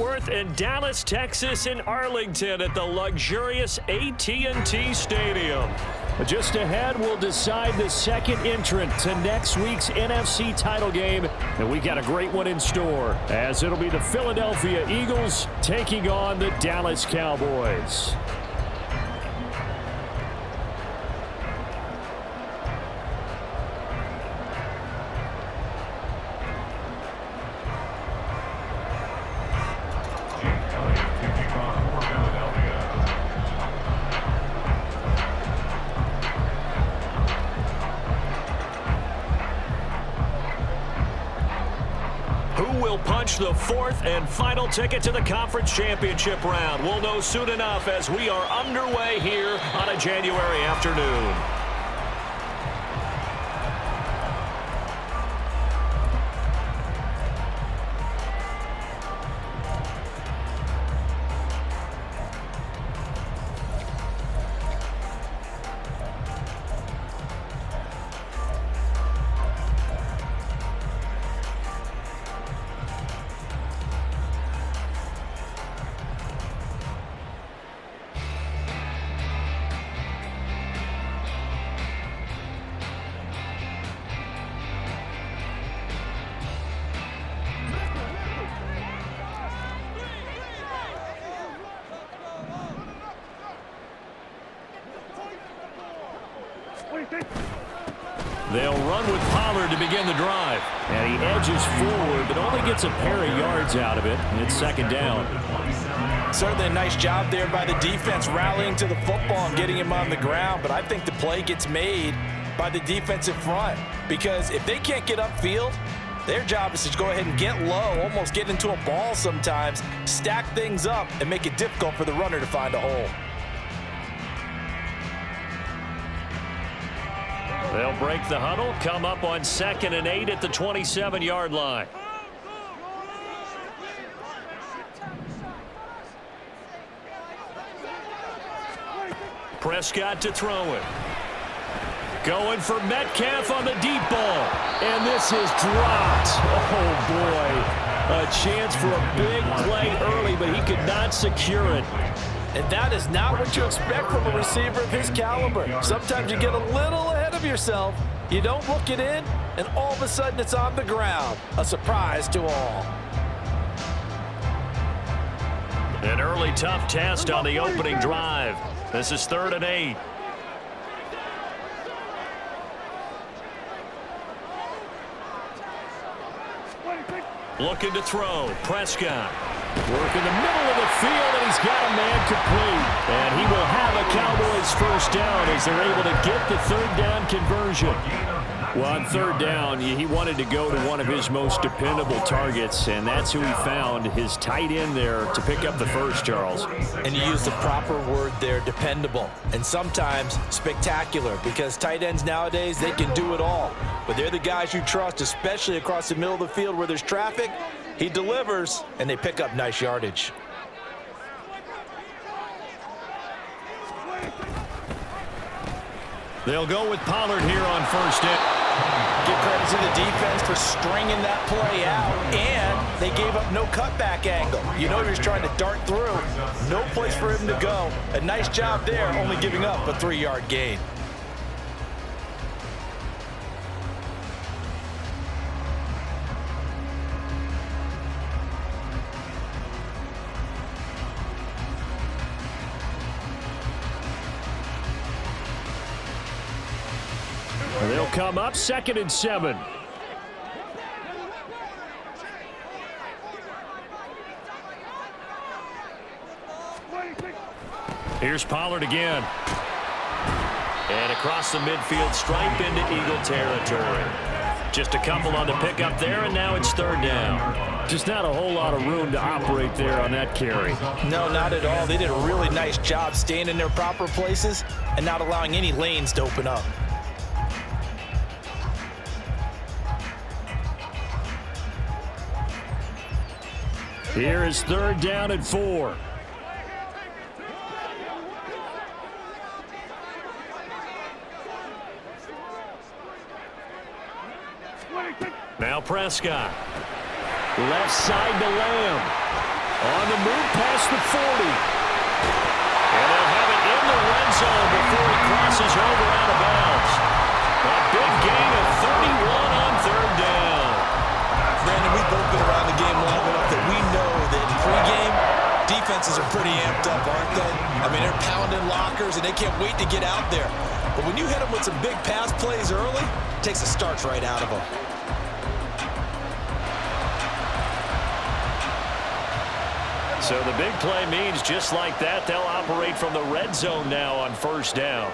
Worth and Dallas, Texas in Arlington at the luxurious AT&T Stadium. Just ahead, we'll decide the second entrant to next week's NFC title game. And we got a great one in store, as it'll be the Philadelphia Eagles taking on the Dallas Cowboys. Punch the fourth and final ticket to the conference championship round. We'll know soon enough as we are underway here on a January afternoon. They'll run with Pollard to begin the drive. And he edges forward, but only gets a pair of yards out of it. And it's second down. Certainly a nice job there by the defense, rallying to the football and getting him on the ground. But I think the play gets made by the defensive front. Because if they can't get upfield, their job is to go ahead and get low, almost get into a ball sometimes, stack things up, and make it difficult for the runner to find a hole. They'll break the huddle, come up on 2nd and 8 at the 27-yard line. Prescott to throw it. Going for Metcalf on the deep ball. And this is dropped. Oh, boy. A chance for a big play early, but he could not secure it. And that is not what you expect from a receiver of his caliber. Sometimes you get a little ahead of yourself, you don't look it in, and all of a sudden it's on the ground. A surprise to all. An early tough test on the opening drive. This is 3rd and 8. Looking to throw. Prescott. Work in the middle of the field, and he's got a man complete. And he will have a Cowboys first down as they're able to get the 3rd down conversion. Well, on 3rd down, he wanted to go to one of his most dependable targets, and that's who he found, his tight end there, to pick up the first, Charles. And you use the proper word there, dependable, and sometimes spectacular, because tight ends nowadays, they can do it all. But they're the guys you trust, especially across the middle of the field where there's traffic. He delivers, and they pick up nice yardage. They'll go with Pollard here on 1st down. Give credit to the defense for stringing that play out, and they gave up no cutback angle. You know he was trying to dart through. No place for him to go. A nice job there, only giving up a 3-yard gain. They'll come up 2nd and 7. Here's Pollard again. And across the midfield stripe into Eagle territory. Just a couple on the pickup there, and now it's 3rd down. Just not a whole lot of room to operate there on that carry. No, not at all. They did a really nice job staying in their proper places and not allowing any lanes to open up. Here is 3rd down and 4. Now Prescott. Left side to Lamb. the move past the 40. And they'll have it in the red zone before he crosses over out of bounds. A big gain of 31 on third down. Brandon, we've both been around the game long enough that we know that in pregame, defenses are pretty amped up, aren't they? I mean, they're pounding lockers, and they can't wait to get out there. But when you hit them with some big pass plays early, it takes the starch right out of them. So the big play means just like that, they'll operate from the red zone now on first down.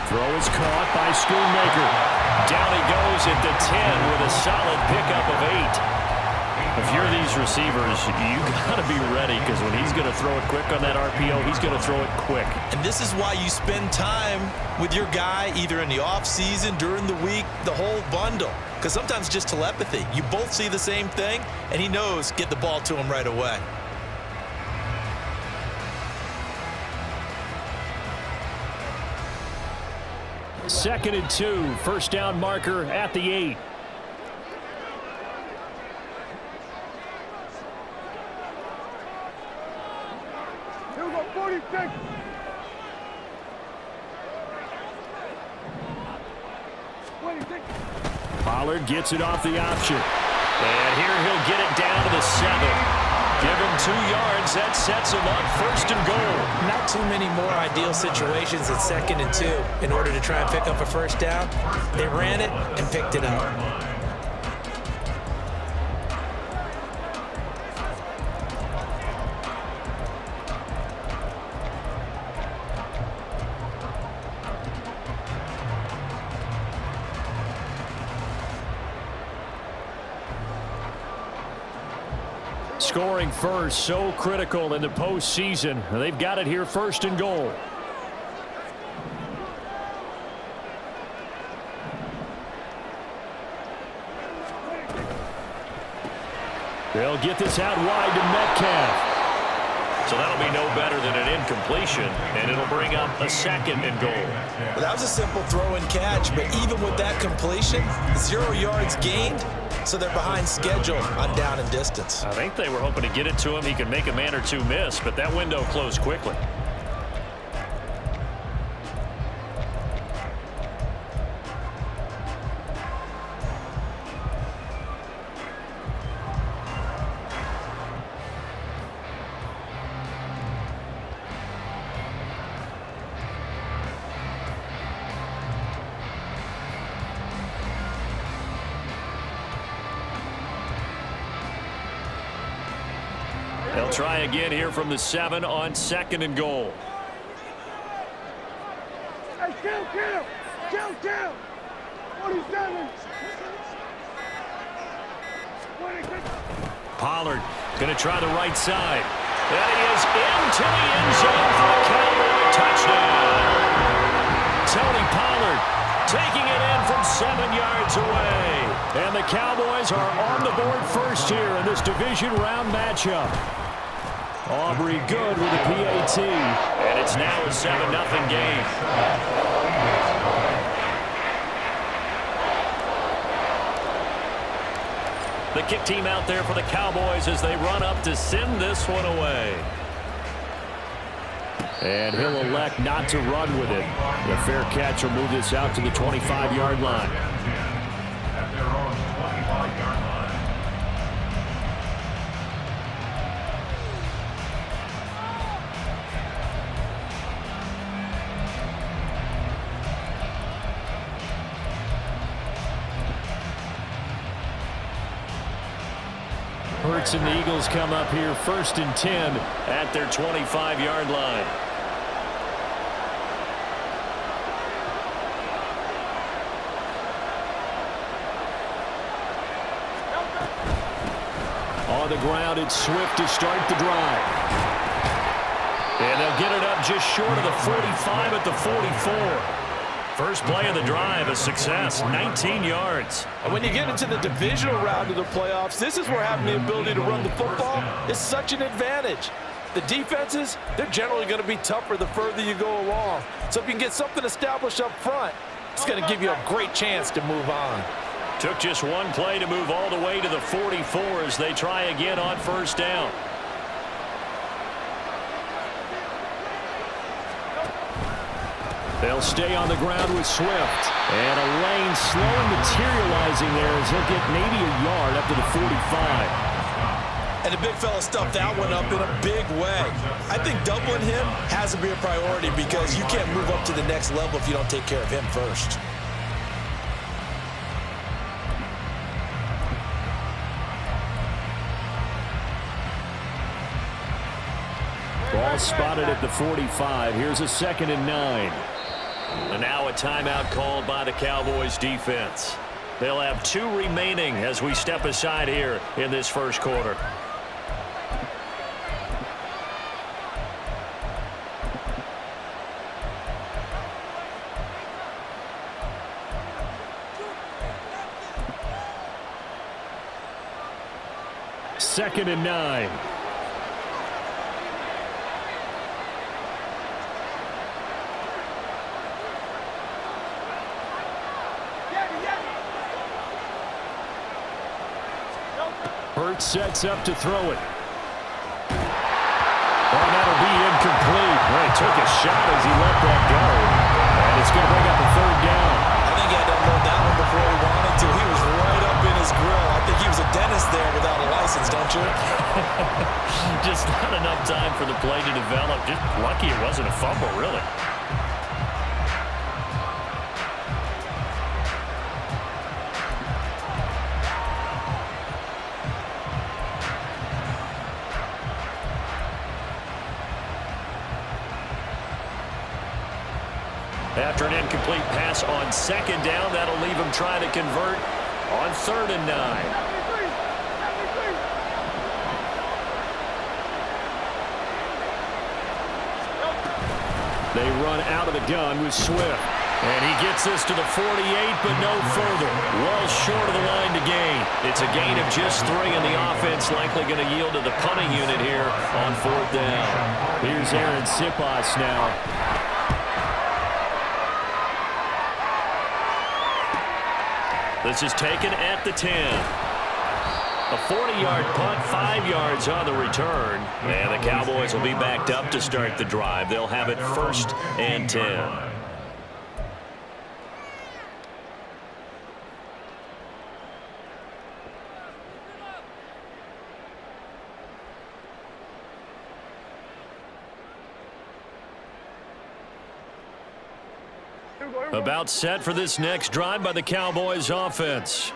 Throw is caught by Schoonmaker. Down he goes at the 10 with a solid pickup of 8. If you're these receivers, you got to be ready because when he's going to throw it quick on that RPO, he's going to throw it quick. And this is why you spend time with your guy either in the offseason, during the week, the whole bundle. Because sometimes it's just telepathy. You both see the same thing, and he knows get the ball to him right away. Second and 2, first down marker at the 8. Here we go, 46. Pollard gets it off the option. And here he'll get it down to the 7. Give him 2 yards. That sets him up first and goal. Not too many more ideal situations at second and 2 in order to try and pick up a first down. They ran it and picked it up. Scoring first, so critical in the postseason. They've got it here first and goal. They'll get this out wide to Metcalf. So that'll be no better than an incompletion, and it'll bring up a second and goal. Well, that was a simple throw and catch, but even with that completion, 0 yards gained, so they're behind schedule on down and distance. I think they were hoping to get it to him. He could make a man or two miss, but that window closed quickly. They'll try again here from the 7 on second and goal. Hey, kill. 47. Pollard going to try the right side. And he is into the end zone for the Cowboy touchdown. Tony Pollard taking it in from 7 yards away. And the Cowboys are on the board first here in this division round matchup. Aubrey good with the PAT. And it's now a 7-0 game. The kick team out there for the Cowboys as they run up to send this one away. And he'll elect not to run with it. The fair catch will move this out to the 25-yard line. Hurts and the Eagles come up here first and 10 at their 25-yard line. On the ground, it's Swift to start the drive. And they'll get it up just short of the 45 at the 44. First play of the drive, a success, 19 yards. And when you get into the divisional round of the playoffs, this is where having the ability to run the football is such an advantage. The defenses, they're generally going to be tougher the further you go along. So if you can get something established up front, it's going to give you a great chance to move on. Took just one play to move all the way to the 44 as they try again on first down. They'll stay on the ground with Swift. And a lane slowly materializing there as he'll get maybe a yard up to the 45. And the big fella stuffed that one up in a big way. I think doubling him has to be a priority because you can't move up to the next level if you don't take care of him first. Ball spotted at the 45. Here's a 2nd and 9. And now a timeout called by the Cowboys defense. They'll have 2 remaining as we step aside here in this first quarter. Second and 9. Hurts sets up to throw it. Oh, that'll be incomplete. Well, he took a shot as he let that go. And it's going to bring up a 3rd down. I think he had to unload that one before he wanted to. He was right up in his grill. I think he was a dentist there without a license, don't you? Just not enough time for the play to develop. Just lucky it wasn't a fumble, really. After an incomplete pass on 2nd down, that'll leave him trying to convert on 3rd and 9. They run out of the gun with Swift. And he gets this to the 48, but no further. Well short of the line to gain. It's a gain of just 3, and the offense likely going to yield to the punting unit here on 4th down. Here's Aaron Sipas now. This is taken at the 10. A 40-yard punt, 5 yards on the return. And the Cowboys will be backed up to start the drive. They'll have it 1st and 10. About set for this next drive by the Cowboys offense.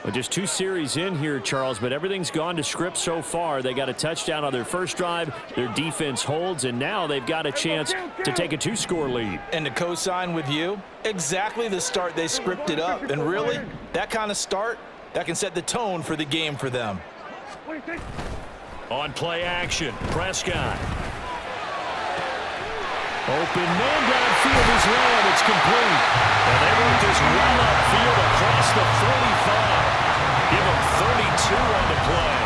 Well, just 2 series in here, Charles, but everything's gone to script so far. They got a touchdown on their first drive. Their defense holds, and now they've got a chance to take a 2-score lead. And to co-sign with you, exactly the start they scripted up. And really, that kind of start, that can set the tone for the game for them. On play action, Prescott. Open man downfield is Lamb. It's complete. And they work this well upfield across the 45. Give him 32 on the play.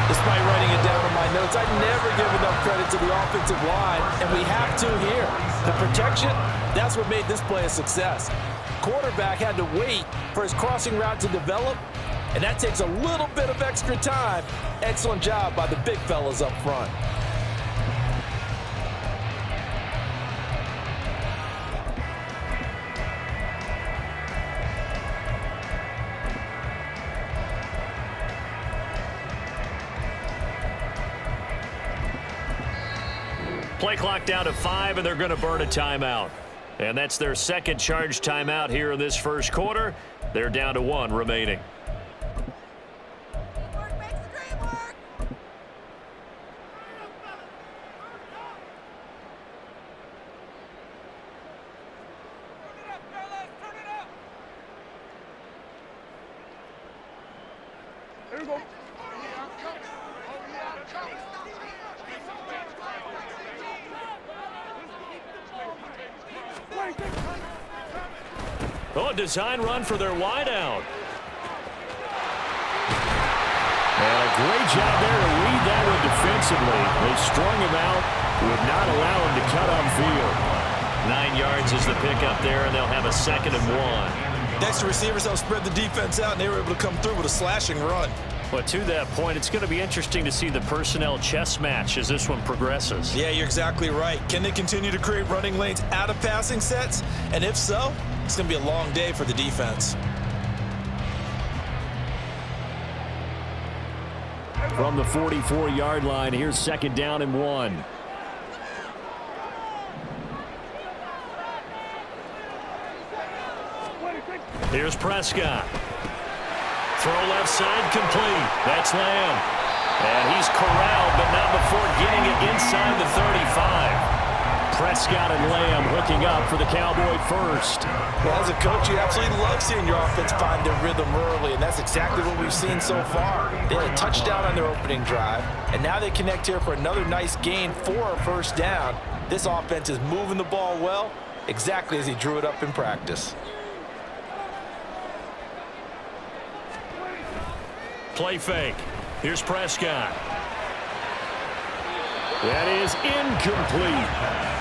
Despite writing it down in my notes, I never give enough credit to the offensive line, and we have to here. The protection, that's what made this play a success. Quarterback had to wait for his crossing route to develop, and that takes a little bit of extra time. Excellent job by the big fellas up front. Play clock down to 5, and they're going to burn a timeout. And that's their 2nd charge timeout here in this first quarter. They're down to 1 remaining. Here we go. Oh, design run for their wideout. And a great job there to read that one defensively. They strung him out, would not allow him to cut upfield. 9 yards is the pickup there, and they'll have a 2nd and 1. Next to receivers helped spread the defense out, and they were able to come through with a slashing run. But to that point, it's going to be interesting to see the personnel chess match as this one progresses. Yeah, you're exactly right. Can they continue to create running lanes out of passing sets? And if so, it's going to be a long day for the defense. From the 44-yard line, here's 2nd down and 1. Here's Prescott. Throw left side complete. That's Lamb. And he's corralled, but not before getting it inside the 35. Prescott and Lamb hooking up for the Cowboy first. Well, as a coach, you absolutely love seeing your offense find their rhythm early, and that's exactly what we've seen so far. They had a touchdown on their opening drive, and now they connect here for another nice gain for a first down. This offense is moving the ball well, exactly as he drew it up in practice. Play fake. Here's Prescott. That is incomplete.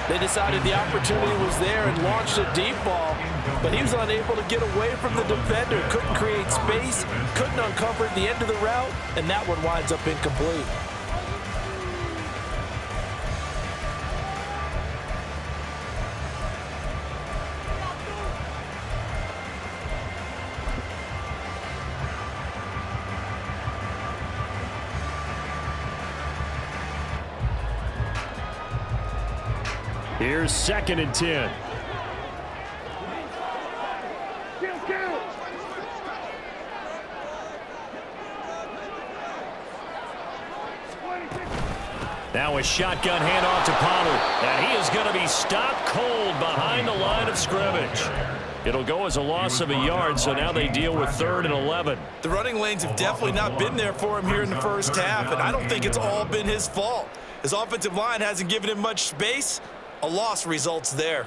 They decided the opportunity was there and launched a deep ball, but he was unable to get away from the defender. Couldn't create space, couldn't uncover the end of the route, and that one winds up incomplete. Here's 2nd and 10. Now a shotgun handoff to Pollard. And he is going to be stopped cold behind the line of scrimmage. It'll go as a loss of a yard, so now they deal with 3rd and 11. The running lanes have definitely not been there for him here in the first half, and I don't think it's all been his fault. His offensive line hasn't given him much space. A loss results there.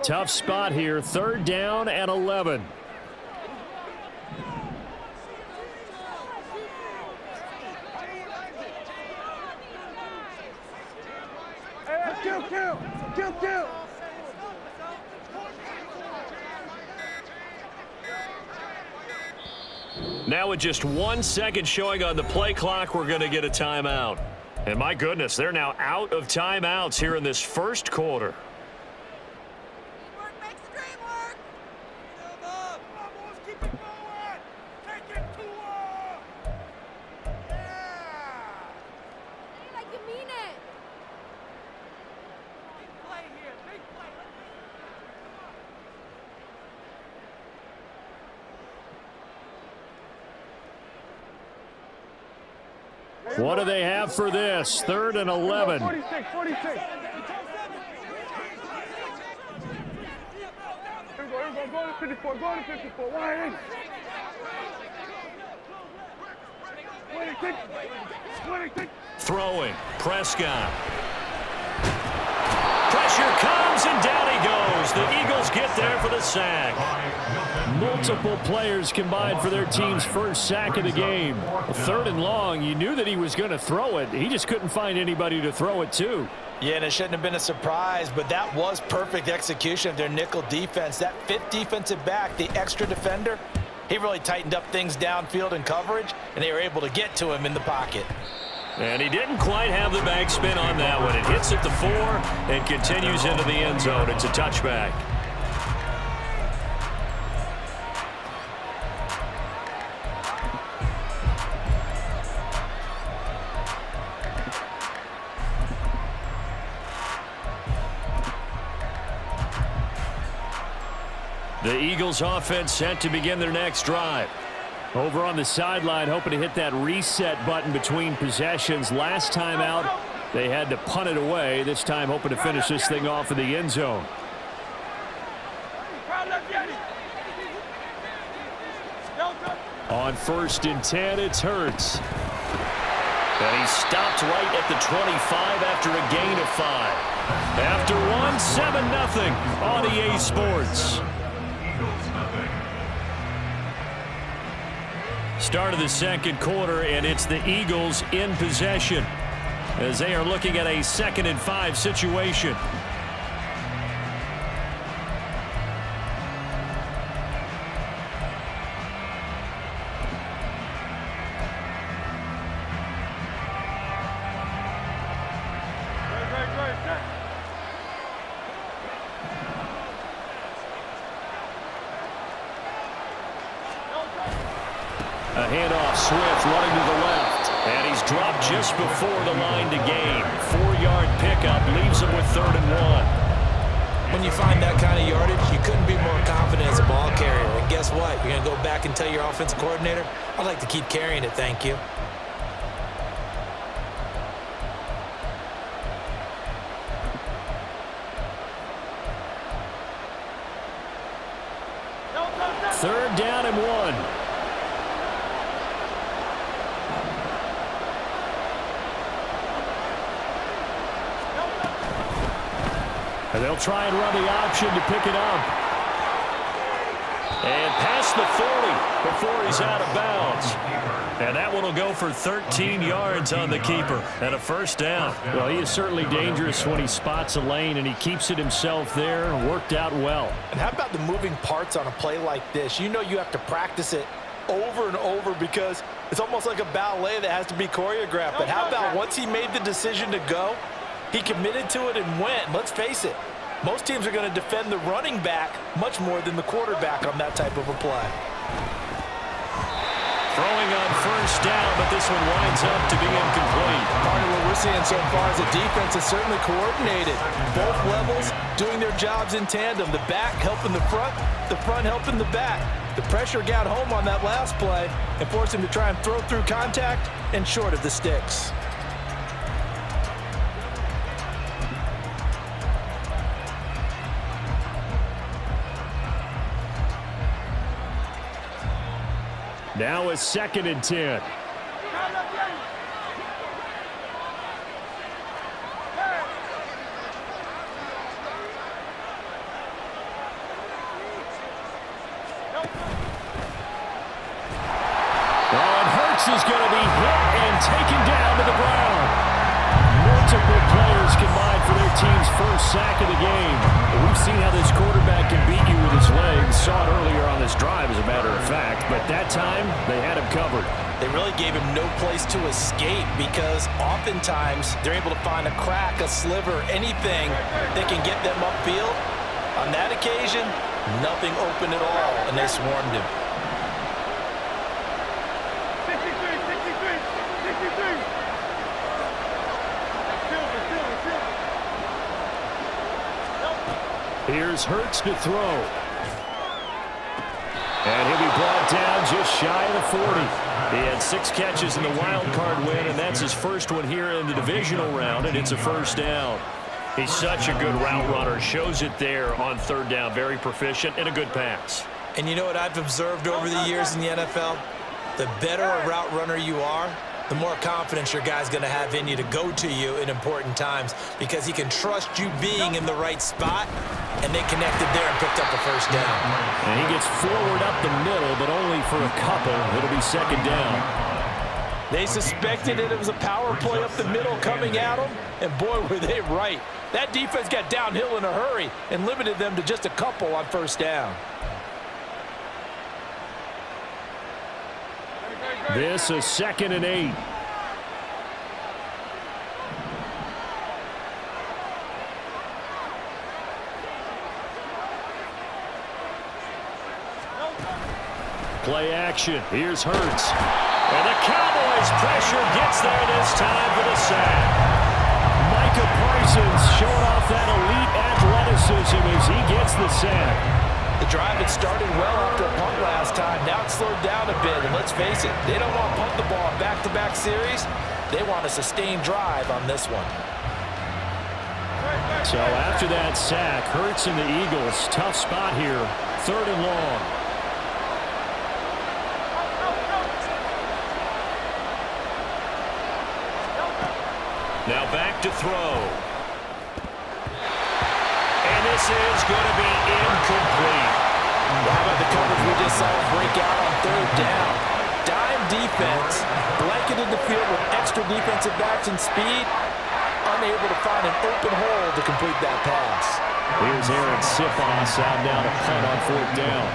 Tough spot here. 3rd down and 11. Kill. Now with just 1 second showing on the play clock, we're going to get a timeout. And my goodness, they're now out of timeouts here in this first quarter. Teamwork makes the dream work. Come on, boys, keep it going. Take it to yeah. Hey, like you mean it. Big play here, big play. What do they have for this? 3rd and 11. 46. Here we go. Go to 54. Go to 54. Wide in. 26. Throwing. Prescott. Pressure comes, and down he goes. The Eagles get there for the sack. Multiple players combined for their team's first sack of the game. 3rd and long, you knew that he was going to throw it. He just couldn't find anybody to throw it to. Yeah, and it shouldn't have been a surprise, but that was perfect execution of their nickel defense. That 5th defensive back, the extra defender, he really tightened up things downfield in coverage, and they were able to get to him in the pocket. And he didn't quite have the backspin on that one. It hits at the 4 and continues into the end zone. It's a touchback. The Eagles offense set to begin their next drive. Over on the sideline, hoping to hit that reset button between possessions. Last time out, they had to punt it away. This time, hoping to finish this thing off in the end zone. On 1st and 10, it's Hurts. And he stopped right at the 25 after a gain of 5. After one, 7-0 on EA Sports. Start of the second quarter, and it's the Eagles in possession. as they are looking at a 2nd and 5 situation. A handoff, Swift running to the left. And he's dropped just before the line to gain. 4-yard pickup leaves him with 3rd and 1. When you find that kind of yardage, you couldn't be more confident as a ball carrier. And guess what? You're going to go back and tell your offensive coordinator, I'd like to keep carrying it, thank you. Third down and 1. And they'll try and run the option to pick it up. And past the 40 before he's out of bounds. And that one will go for 13 yards on the keeper and a 1st down. Well, he is certainly dangerous when he spots a lane, and he keeps it himself there. Worked out well. And how about the moving parts on a play like this? You know you have to practice it over and over because it's almost like a ballet that has to be choreographed. But how about once he made the decision to go, he committed to it and went. Let's face it, most teams are going to defend the running back much more than the quarterback on that type of a play. Throwing on 1st down, but this one winds up to be incomplete. Part of what we're seeing so far is the defense is certainly coordinated. Both levels doing their jobs in tandem. The back helping the front helping the back. The pressure got home on that last play and forced him to try and throw through contact and short of the sticks. Now a 2nd and 10. And Hurts is going to be hit and taken down to the ground. Multiple players combined for their team's 1st sack of the game. We've seen how this quarterback can beat you with his legs. Saw it earlier on this drive, as a matter of fact. But that time, they had him covered. They really gave him no place to escape because oftentimes they're able to find a crack, a sliver, anything that can get them upfield. On that occasion, nothing open at all, and they swarmed him. 63. Here's Hurts to throw. And he'll be brought down just shy of the 40. He had 6 catches in the wild card win, and that's his first one here in the divisional round, and it's a 1st down. He's such a good route runner. Shows it there on 3rd down. Very proficient and a good pass. And you know what I've observed over the years in the NFL? The better a route runner you are, the more confidence your guy's going to have in you to go to you in important times because he can trust you being in the right spot, and they connected there and picked up a 1st down. And he gets forward up the middle, but only for a couple. It'll be 2nd down. They suspected it was a power play up the middle coming at them, and boy, were they right. That defense got downhill in a hurry and limited them to just a couple on 1st down. This is 2nd and 8. Play action. Here's Hurts. And the Cowboys pressure gets there this time for the sack. Micah Parsons showing off that elite athleticism as he gets the sack. The drive had started well after a punt last time. Now it's slowed down a bit, and let's face it, they don't want to punt the ball in back-to-back series. They want a sustained drive on this one. So after that sack, Hurts and the Eagles, tough spot here, 3rd and long. Now back to throw. And this is going to be incomplete. How about the coverage we just saw break out on 3rd down? Dime defense, blanketed the field with extra defensive backs and speed, unable to find an open hole to complete that pass. Here's Aaron Sipos out now to punt on 4th down.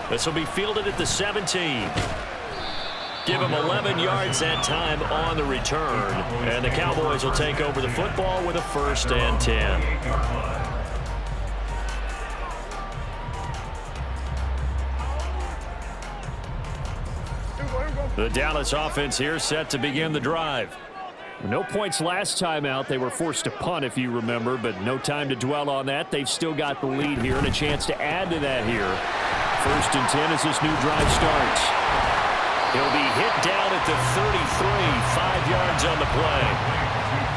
This will be fielded at the 17. Give him 11 yards that time on the return. And the Cowboys will take over the football with a 1st and 10. The Dallas offense here set to begin the drive. No points last time out. They were forced to punt, if you remember, but no time to dwell on that. They've still got the lead here and a chance to add to that here. 1st and 10 as this new drive starts. He'll be hit down at the 33, 5 yards on the play.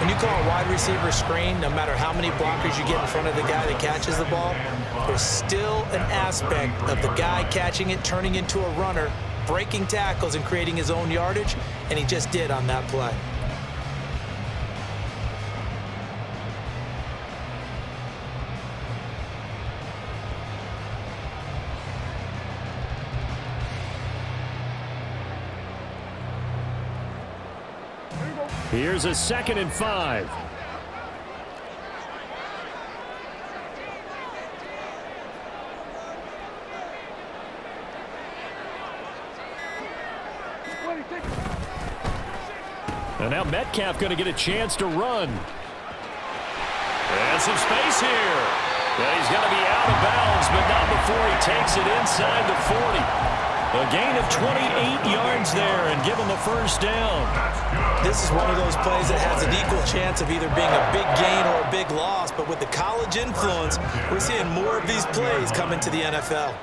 When you call a wide receiver screen, no matter how many blockers you get in front of the guy that catches the ball, there's still an aspect of the guy catching it, turning into a runner, breaking tackles and creating his own yardage, and he just did on that play. Here's a 2nd and 5. And now Metcalf going to get a chance to run. And some space here. And he's going to be out of bounds, but not before he takes it inside the 40. A gain of 28 yards there and give him a 1st down. This is one of those plays that has an equal chance of either being a big gain or a big loss, but with the college influence, we're seeing more of these plays come into the NFL.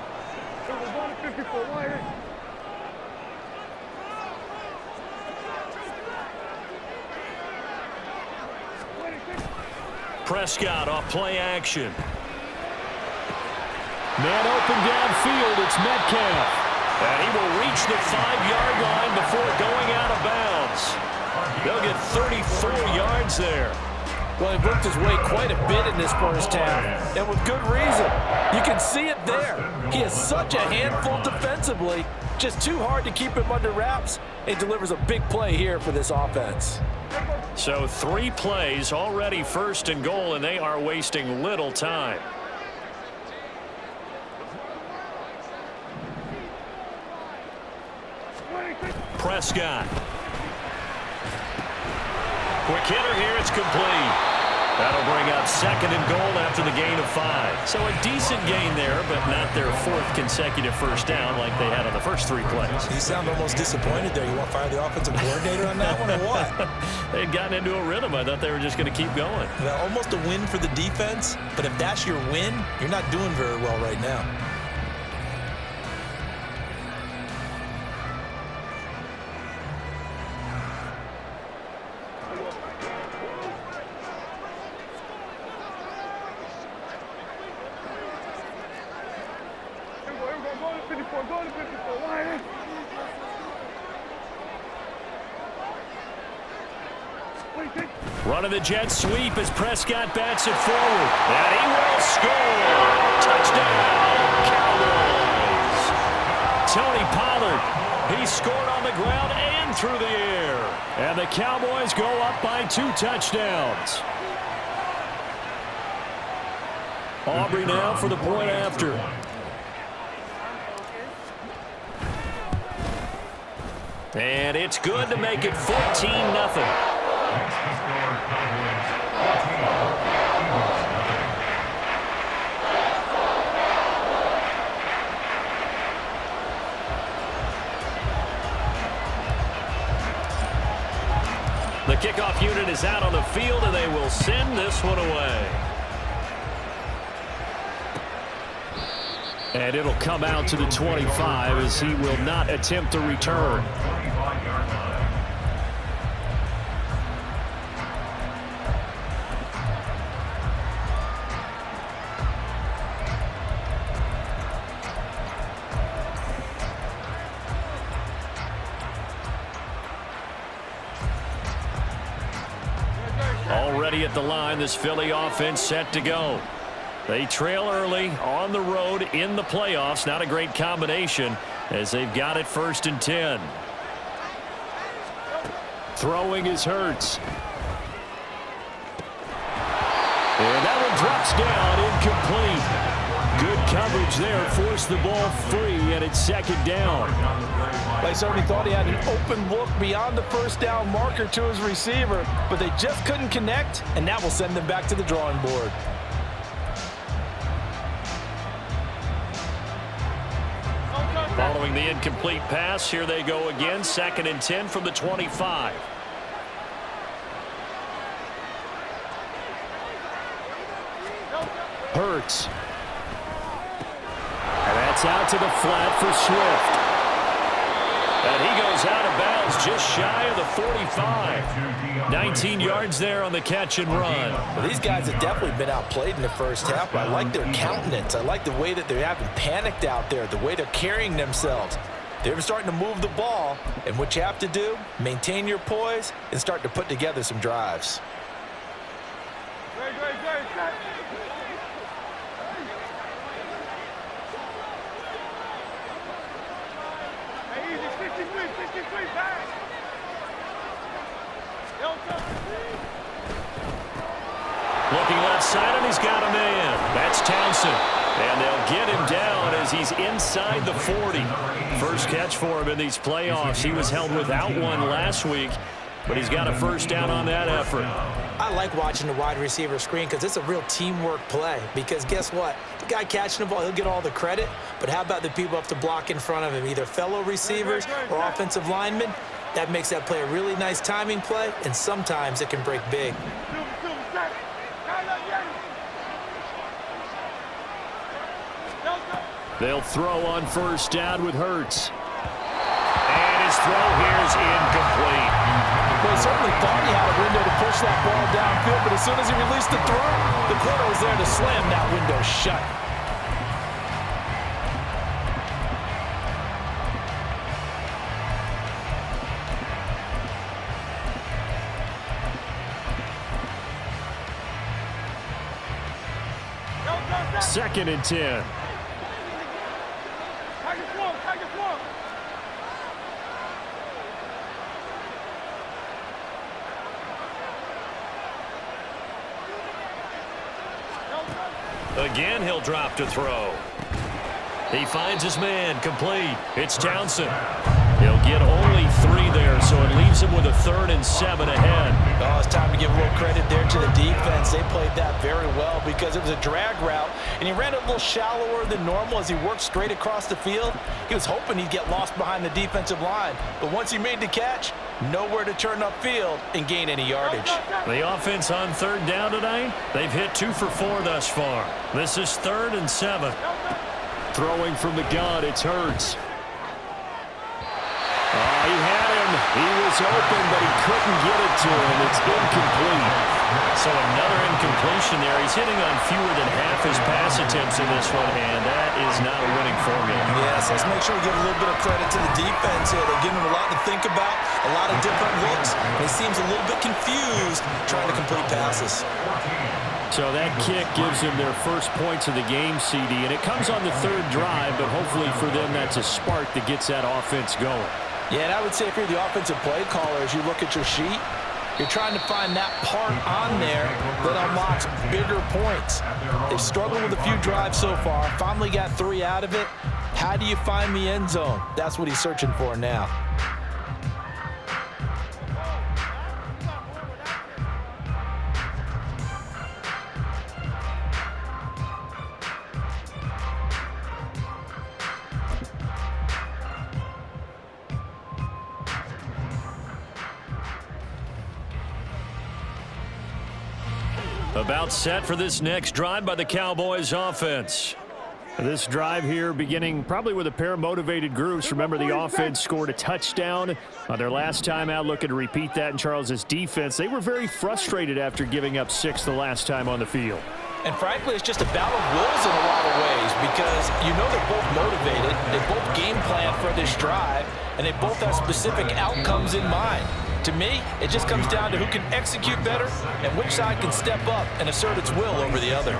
Prescott off play action. Man open downfield, it's Metcalf. And he will reach the 5-yard line before going out of bounds. They'll get 34 yards there. Well, he worked his way quite a bit in this first half, and with good reason. You can see it there. He is such a handful defensively, just too hard to keep him under wraps, and delivers a big play here for this offense. So 3 plays already 1st and goal, and they are wasting little time. Prescott. Quick hitter here, it's complete. That'll bring up 2nd and goal after the gain of 5. So a decent gain there, but not their 4th consecutive 1st down like they had on the first 3 plays. You sound almost disappointed there. You want to fire the offensive coordinator on that one or what? They'd gotten into a rhythm. I thought they were just going to keep going. Well, almost a win for the defense, but if that's your win, you're not doing very well right now. Running the jet sweep as Prescott bats it forward. And he will score. Touchdown, Cowboys. Tony Pollard, he scored on the ground and through the air. And the Cowboys go up by 2 touchdowns. Aubrey now for the point after. And it's good to make it 14-0. The kickoff unit is out on the field, and they will send this one away. And it'll come out to the 25 as he will not attempt a return. ready at the line. This Philly offense set to go. They trail early on the road in the playoffs. Not a great combination as they've got it 1st and 10. Throwing is Hurts. And that one drops down, incomplete. Good coverage there, forced the ball free, and it's 2nd down. They certainly thought he had an open look beyond the 1st down marker to his receiver, but they just couldn't connect, and that will send them back to the drawing board. Following the incomplete pass, here they go again, 2nd and 10 from the 25. Hurts. And that's out to the flat for Swift. And he goes out of bounds just shy of the 45. 19 yards there on the catch and run. Well, these guys have definitely been outplayed in the 1st half, but I like their countenance. I like the way that they haven't panicked out there, the way they're carrying themselves. They're starting to move the ball, and what you have to do, maintain your poise and start to put together some drives. Looking left side, and he's got a man. That's Townsend. And they'll get him down as he's inside the 40. First catch for him in these playoffs. He was held without one last week, but he's got a 1st down on that effort. I like watching the wide receiver screen because it's a real teamwork play. Because guess what? The guy catching the ball, he'll get all the credit. But how about the people up to block in front of him, either fellow receivers or offensive linemen? That makes that play a really nice timing play, and sometimes it can break big. They'll throw on 1st down with Hurts. And his throw here is incomplete. Well, he certainly thought he had a window to push that ball downfield, but as soon as he released the throw, the corner was there to slam that window shut. Second and 10. Again, he'll drop to throw. He finds his man, complete. It's Townsend. He'll get only 3 there, so it leaves him with a 3rd and 7 ahead. Oh, it's time to give a little credit there to the defense. They played that very well because it was a drag route, and he ran it a little shallower than normal as he worked straight across the field. He was hoping he'd get lost behind the defensive line, but once he made the catch, nowhere to turn upfield and gain any yardage. The offense on 3rd down tonight, they've hit 2 for 4 thus far. This is 3rd and 7. Throwing from the gun, it's Hurts. He had him. He was open, but he couldn't get it to him. It's incomplete. So another incompletion there. He's hitting on fewer than half his pass attempts in this one, and that is not a winning formula. Yes, let's make sure we give a little bit of credit to the defense here. They're giving him a lot to think about, a lot of different looks, and he seems a little bit confused trying to complete passes. So that kick gives them their first points of the game, CD, and it comes on the 3rd drive, but hopefully for them that's a spark that gets that offense going. Yeah, and I would say if you're the offensive play caller, as you look at your sheet, you're trying to find that part on there that unlocks bigger points. They've struggled with a few drives so far, finally got 3 out of it. How do you find the end zone? That's what he's searching for now. About set for this next drive by the Cowboys offense. This drive here beginning probably with a pair of motivated groups. Remember, the offense scored a touchdown on their last time out, looking to repeat that in Charles's defense. They were very frustrated after giving up 6 the last time on the field. And frankly, it's just a battle of wills in a lot of ways because you know they're both motivated, they both game plan for this drive, and they both have specific outcomes in mind. To me, it just comes down to who can execute better and which side can step up and assert its will over the other.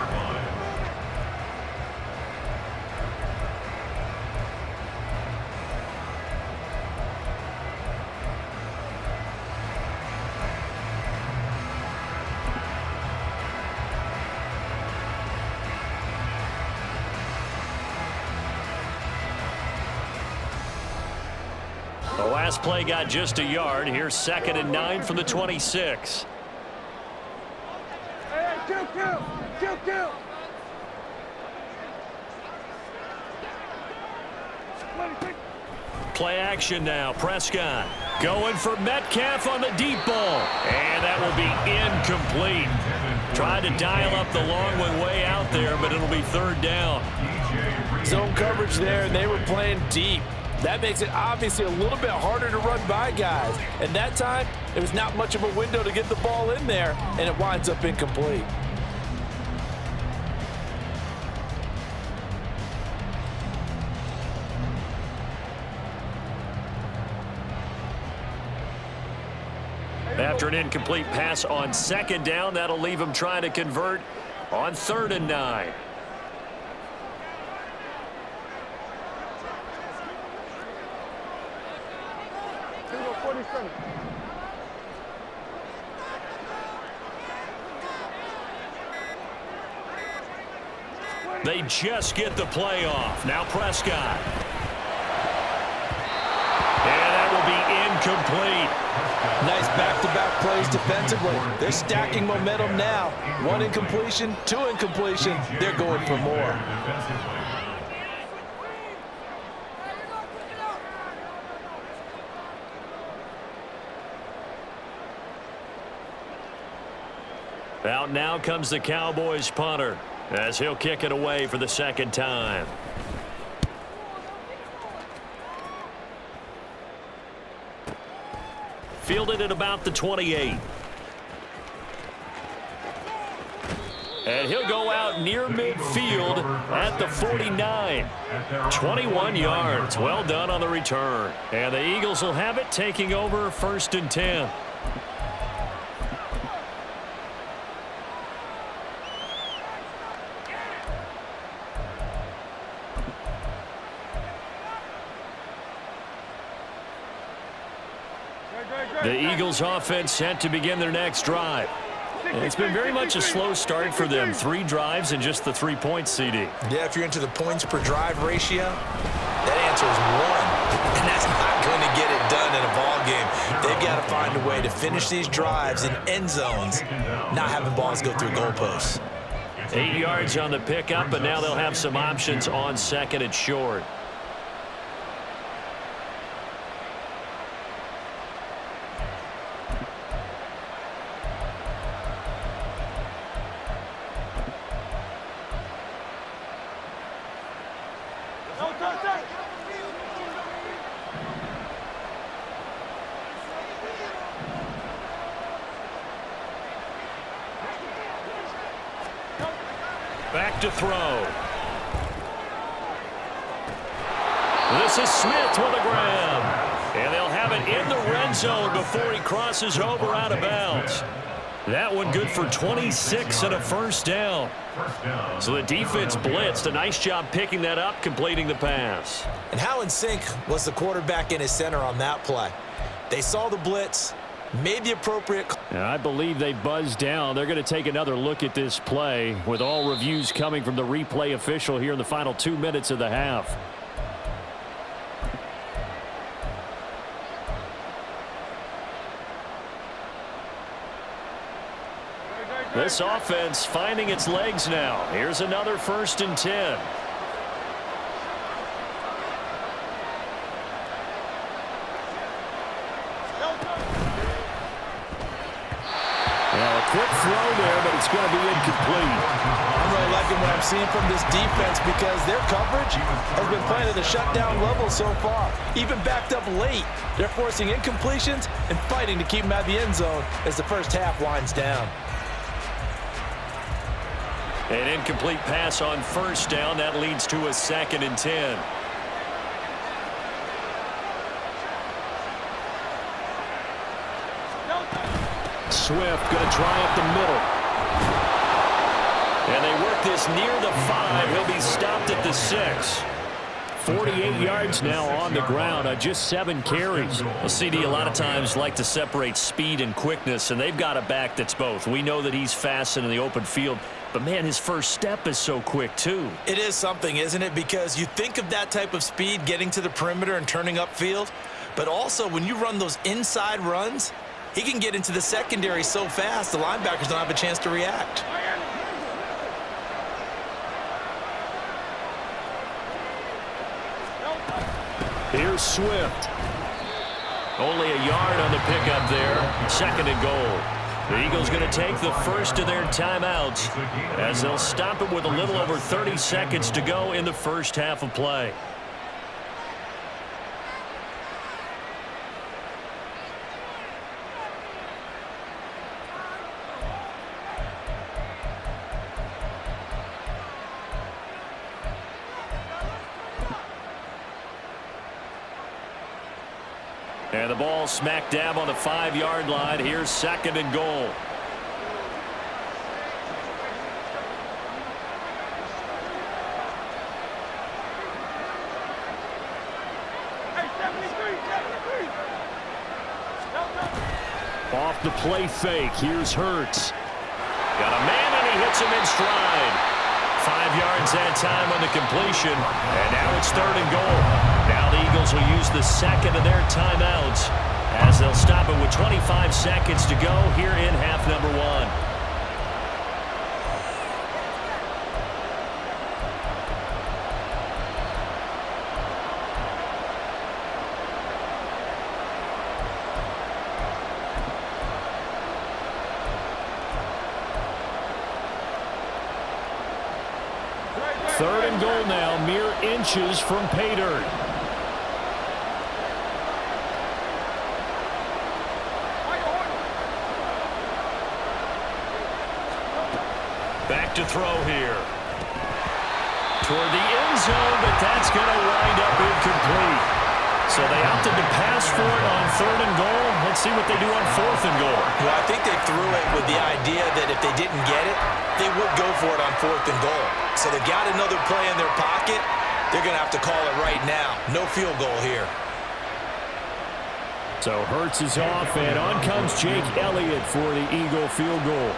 The last play got just a yard. Here's 2nd and 9 from the 26. Hey, kill. Play action now. Prescott going for Metcalf on the deep ball. And that will be incomplete. Tried to dial up the long one way out there, but it'll be 3rd down. Zone coverage there, and they were playing deep. That makes it obviously a little bit harder to run by guys. And that time, there was not much of a window to get the ball in there, and it winds up incomplete. After an incomplete pass on 2nd down, that'll leave him trying to convert on 3rd and 9. They just get the play off. Now Prescott. And that will be incomplete. Nice back-to-back plays defensively. They're stacking momentum now. 1 incompletion, 2 incompletion. They're going for more. Out now comes the Cowboys punter as he'll kick it away for the 2nd time. Fielded at about the 28. And he'll go out near midfield at the 49. 21 yards. Well done on the return. And the Eagles will have it, taking over 1st and 10. The Eagles offense set to begin their next drive. And it's been very much a slow start for them. 3 drives and just the 3 points, CD. Yeah, if you're into the points per drive ratio, that answer is 1. And that's not going to get it done in a ball game. They've got to find a way to finish these drives in end zones, not having balls go through goalposts. 8 yards on the pickup, and now they'll have some options on 2nd and short. Back to throw. This is Smith with a grab. And they'll have it in the red zone before he crosses over out of bounds. That one good for 26 and a 1st down. So the defense blitzed. A nice job picking that up, completing the pass. And how in sync was the quarterback and his center on that play? They saw the blitz, made the appropriate. And I believe they buzzed down. They're going to take another look at this play with all reviews coming from the replay official here in the final 2 minutes of the half. This offense finding its legs now. Here's another 1st and 10. Well, a quick throw there, but it's going to be incomplete. I'm really liking what I'm seeing from this defense because their coverage has been playing at a shutdown level so far. Even backed up late, they're forcing incompletions and fighting to keep them out of the end zone as the first half winds down. An incomplete pass on 1st down. That leads to a 2nd and 10. Swift going to try up the middle. And they work this near the 5. He'll be stopped at the 6. 48 yards now on the ground on just 7 carries. Well, CD a lot of times like to separate speed and quickness, and they've got a back that's both. We know that he's fast in the open field, but, man, his first step is so quick, too. It is something, isn't it? Because you think of that type of speed getting to the perimeter and turning upfield, but also when you run those inside runs, he can get into the secondary so fast the linebackers don't have a chance to react. Here's Swift. Only a yard on the pickup there. 2nd and goal. The Eagles going to take the first of their timeouts as they'll stop it with a little over 30 seconds to go in the first half of play. And the ball smack dab on the 5-yard line. Here's 2nd and goal. Off the play fake. Here's Hurts. Got a man and he hits him in stride. 5 yards that time on the completion. And now it's 3rd and goal. Now the Eagles will use the 2nd of their timeouts as they'll stop it with 25 seconds to go here in half number 1. Third and goal now, mere inches from pay dirt. Back to throw here. Toward the end zone, but that's going to wind up incomplete. So they opted to pass for it on 3rd and goal. Let's see what they do on 4th and goal. Well, I think they threw it with the idea that if they didn't get it, they would go for it on 4th and goal. So they got another play in their pocket. They're going to have to call it right now. No field goal here. So Hurts is off, and on comes Jake Elliott for the Eagle field goal.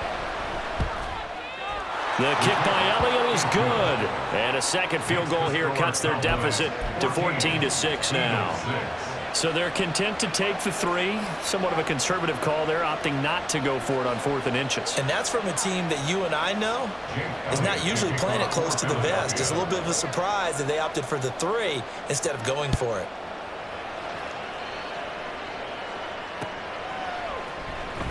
The kick by Elliott is good. And a 2nd field goal here cuts their deficit to 14-6 now. So they're content to take the 3. Somewhat of a conservative call there, opting not to go for it on 4th and inches. And that's from a team that you and I know is not usually playing it close to the vest. It's a little bit of a surprise that they opted for the 3 instead of going for it.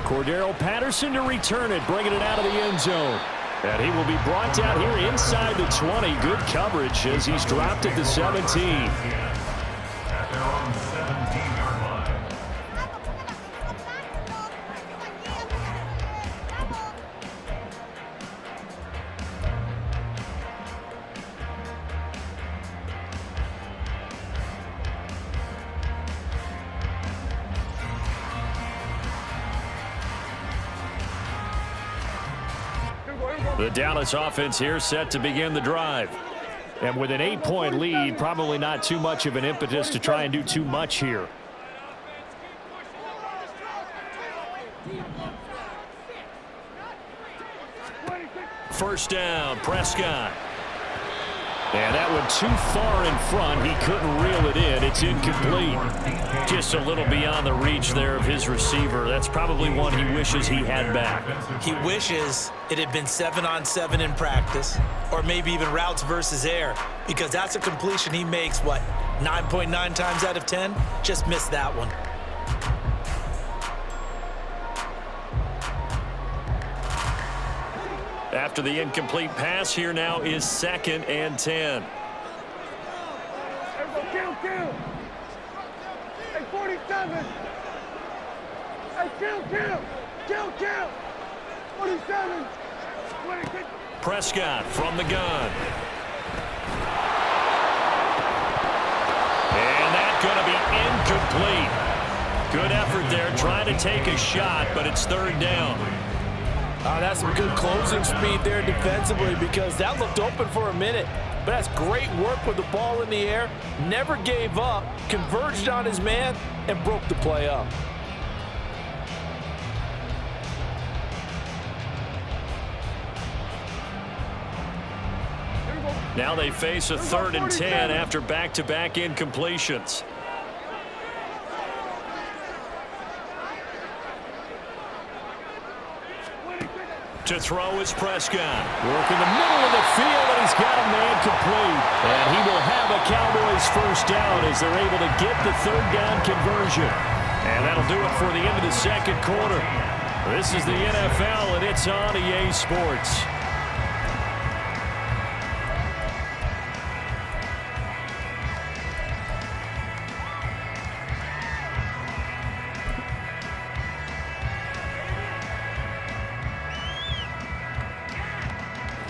Cordero Patterson to return it, bringing it out of the end zone. And he will be brought down here inside the 20. Good coverage as he's dropped at the 17. At their own 17-yard line. The Dallas offense here set to begin the drive. And with an 8-point lead, probably not too much of an impetus to try and do too much here. First down, Prescott. And that one too far in front. He couldn't reel it in. It's incomplete. Just a little beyond the reach there of his receiver. That's probably one he wishes he had back. He wishes it had been 7-on-7 in practice, or maybe even routes versus air, because that's a completion he makes, 9.9 times out of 10? Just missed that one. After the incomplete pass, here now is 2nd and 10. Kill. Hey, 47. Hey, kill. 47. 26. Prescott from the gun. And that's going to be incomplete. Good effort there, trying to take a shot, but it's third down. That's some good closing speed there defensively because that looked open for a minute. But that's great work with the ball in the air. Never gave up, converged on his man, and broke the play up. Now they face a 3rd and 10 after back-to-back incompletions. To throw is Prescott. Work in the middle of the field, and he's got a man complete. And he will have a Cowboys first down as they're able to get the third down conversion. And that'll do it for the end of the second quarter. This is the NFL, and it's on EA Sports.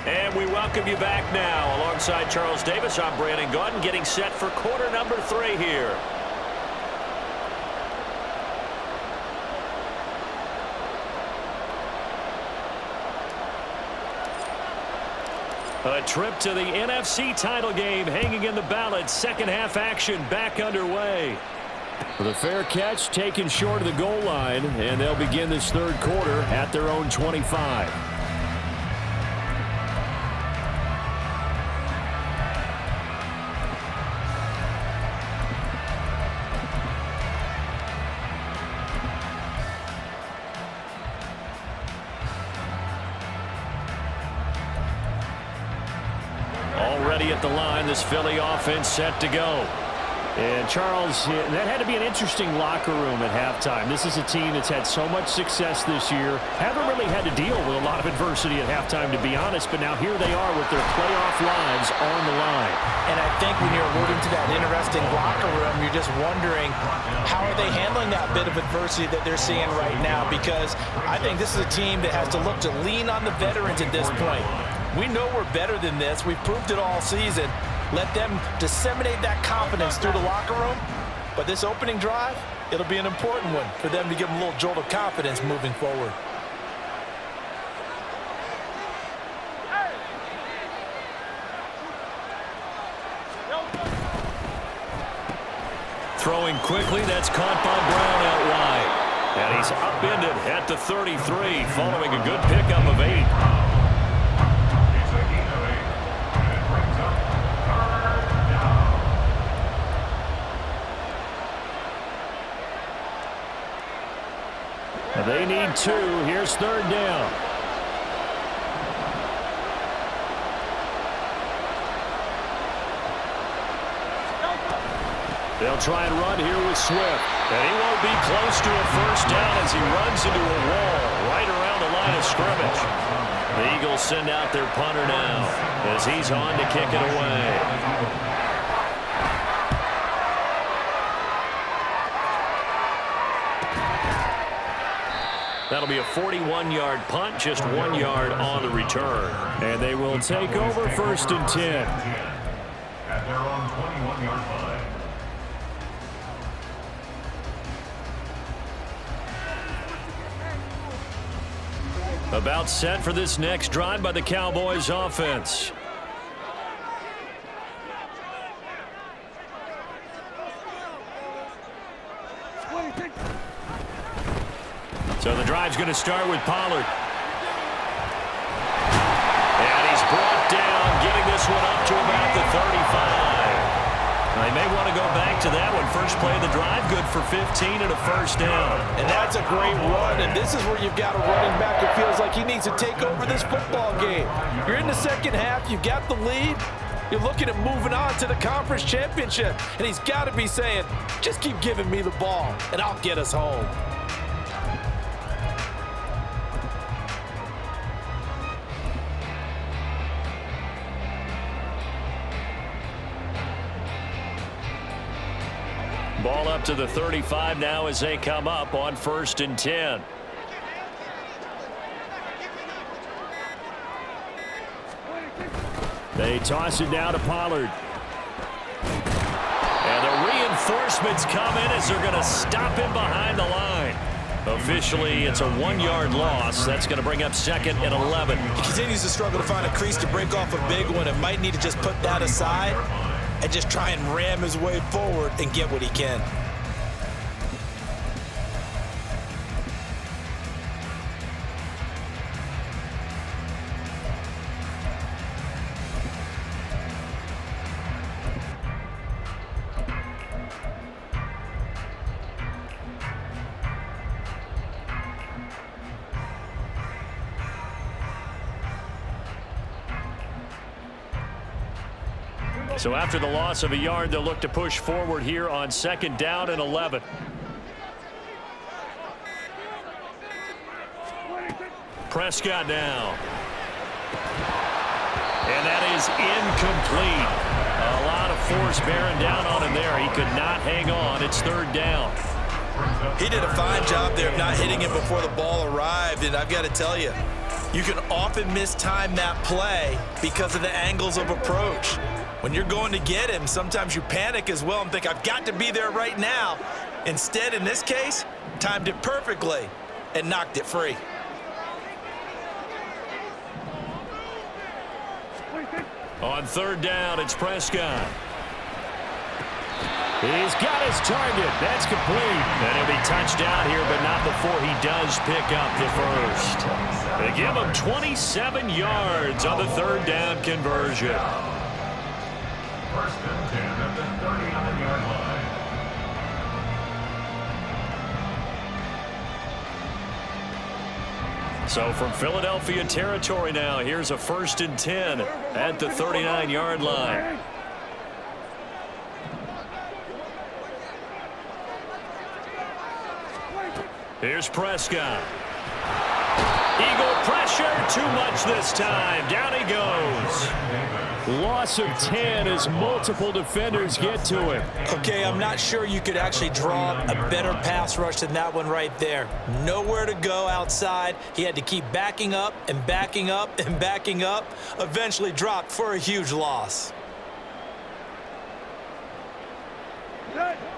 And we welcome you back now. Alongside Charles Davis, I'm Brandon Gaudin, getting set for quarter number 3 here. A trip to the NFC title game hanging in the balance. Second half action back underway. The fair catch taken short of the goal line, and they'll begin this third quarter at their own 25. Already at the line, this Philly offense set to go. And Charles, that had to be an interesting locker room at halftime. This is a team that's had so much success this year. Haven't really had to deal with a lot of adversity at halftime, to be honest, but now here they are with their playoff lives on the line. And I think when you're alluding to that interesting locker room, you're just wondering how are they handling that bit of adversity that they're seeing right now, because I think this is a team that has to look to lean on the veterans at this point. We know we're better than this. We've proved it all season. Let them disseminate that confidence through the locker room. But this opening drive, it'll be an important one for them to give them a little jolt of confidence moving forward. Throwing quickly, that's caught by Brown out wide. And he's upended at the 33 following a good pickup of 8. They need 2. Here's third down. They'll try and run here with Swift. And he won't be close to a first down as he runs into a wall right around the line of scrimmage. The Eagles send out their punter now as he's on to kick it away. That'll be a 41-yard punt, just 1 yard on the return. And they will take over first and 10. At their own 21-yard line. About set for this next drive by the Cowboys offense. So the drive's going to start with Pollard. And he's brought down, getting this one up to about the 35. They may want to go back to that one. First play of the drive, good for 15 and a first down. And that's a great run, and this is where you've got a running back who feels like he needs to take over this football game. You're in the second half, you've got the lead. You're looking at moving on to the conference championship, and he's got to be saying, just keep giving me the ball, and I'll get us home. Ball up to the 35 now as they come up on first and 10. They toss it down to Pollard. And they're reinforcements come in as they're going to stop him behind the line. Officially, it's a 1-yard loss. That's going to bring up 2nd and 11. He continues to struggle to find a crease to break off a big one and might need to just put that aside and just try and ram his way forward and get what he can. So after the loss of a yard, they'll look to push forward here on 2nd down and 11. Prescott now. And that is incomplete. A lot of force bearing down on him there. He could not hang on. It's 3rd down. He did a fine job there of not hitting him before the ball arrived, and I've got to tell you, you can often mistime that play because of the angles of approach. When you're going to get him, sometimes you panic as well and think, I've got to be there right now. Instead, in this case, timed it perfectly and knocked it free. On 3rd down, it's Prescott. He's got his target. That's complete. And he'll be touched down here, but not before he does pick up the first. They give him 27 yards on the 3rd down conversion. 1st and 10 at the 39-yard line. So from Philadelphia territory now, here's a 1st and 10 at the 39-yard line. Here's Prescott. Eagle pressure, too much this time. Down he goes. Loss of 10 as multiple defenders get to him. Okay, I'm not sure you could actually draw a better pass rush than that one right there. Nowhere to go outside. He had to keep backing up and backing up and backing up. Eventually dropped for a huge loss.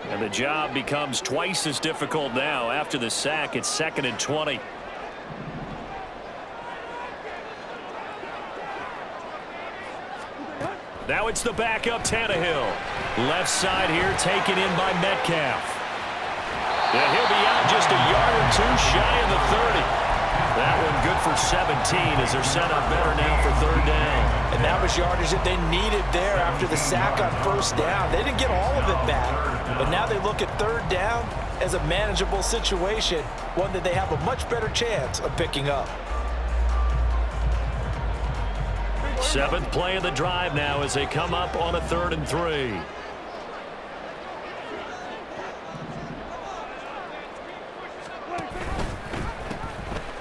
And the job becomes twice as difficult now. After the sack, it's 2nd and 20. Now it's the backup Tannehill. Left side here taken in by Metcalf. Yeah, he'll be out just a yard or two shy of the 30. That one good for 17 as they're set up better now for 3rd down. And that was yardage that they needed there after the sack on 1st down. They didn't get all of it back, but now they look at 3rd down as a manageable situation, one that they have a much better chance of picking up. 7th play of the drive now as they come up on a 3rd and 3.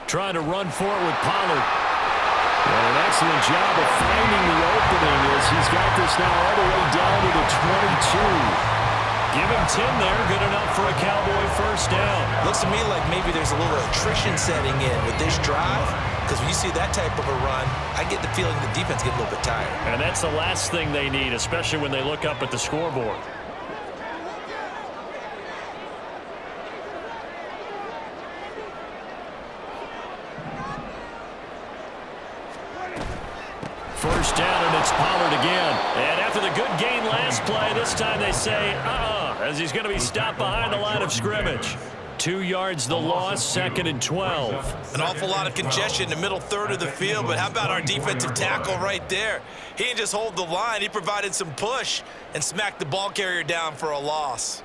Trying to run for it with Pollard. And an excellent job of finding the opening as he's got this now all the way down to the 22. Give him 10 there, good enough for a Cowboy 1st down. Looks to me like maybe there's a little attrition setting in with this drive, because when you see that type of a run, I get the feeling the defense gets a little bit tired. And that's the last thing they need, especially when they look up at the scoreboard. First down, and it's Pollard again. And after the good gain last play, this time they say, as he's going to be stopped behind the line of scrimmage. 2 yards the loss, 2nd and 12. An awful lot of congestion in the middle 3rd of the field, but how about our defensive tackle right there? He didn't just hold the line, he provided some push and smacked the ball carrier down for a loss.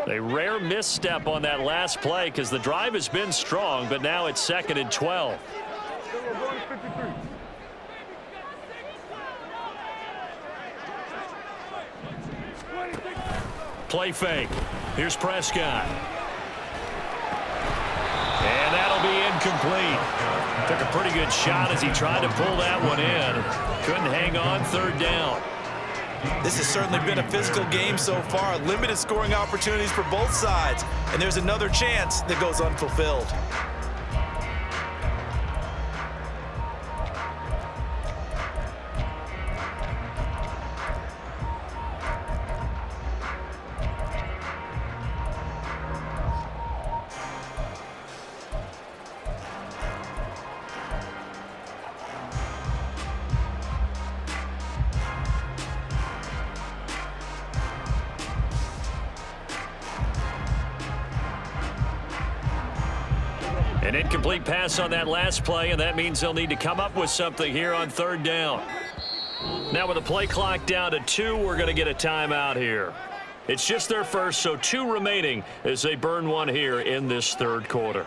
A rare misstep on that last play because the drive has been strong, but now it's 2nd and 12. Play fake. Here's Prescott. And that'll be incomplete. Took a pretty good shot as he tried to pull that one in. Couldn't hang on, 3rd down. This has certainly been a physical game so far. Limited scoring opportunities for both sides. And there's another chance that goes unfulfilled. An incomplete pass on that last play, and that means they'll need to come up with something here on third down. Now with the play clock down to 2, we're going to get a timeout here. It's just their first, so 2 remaining as they burn one here in this third quarter.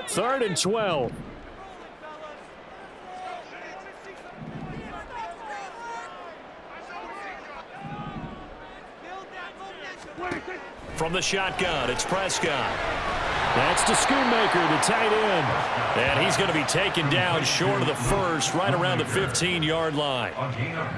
Third and 12. From the shotgun, it's Prescott. That's to Schoonmaker, the tight end. And he's going to be taken down short of the first, right around the 15-yard line.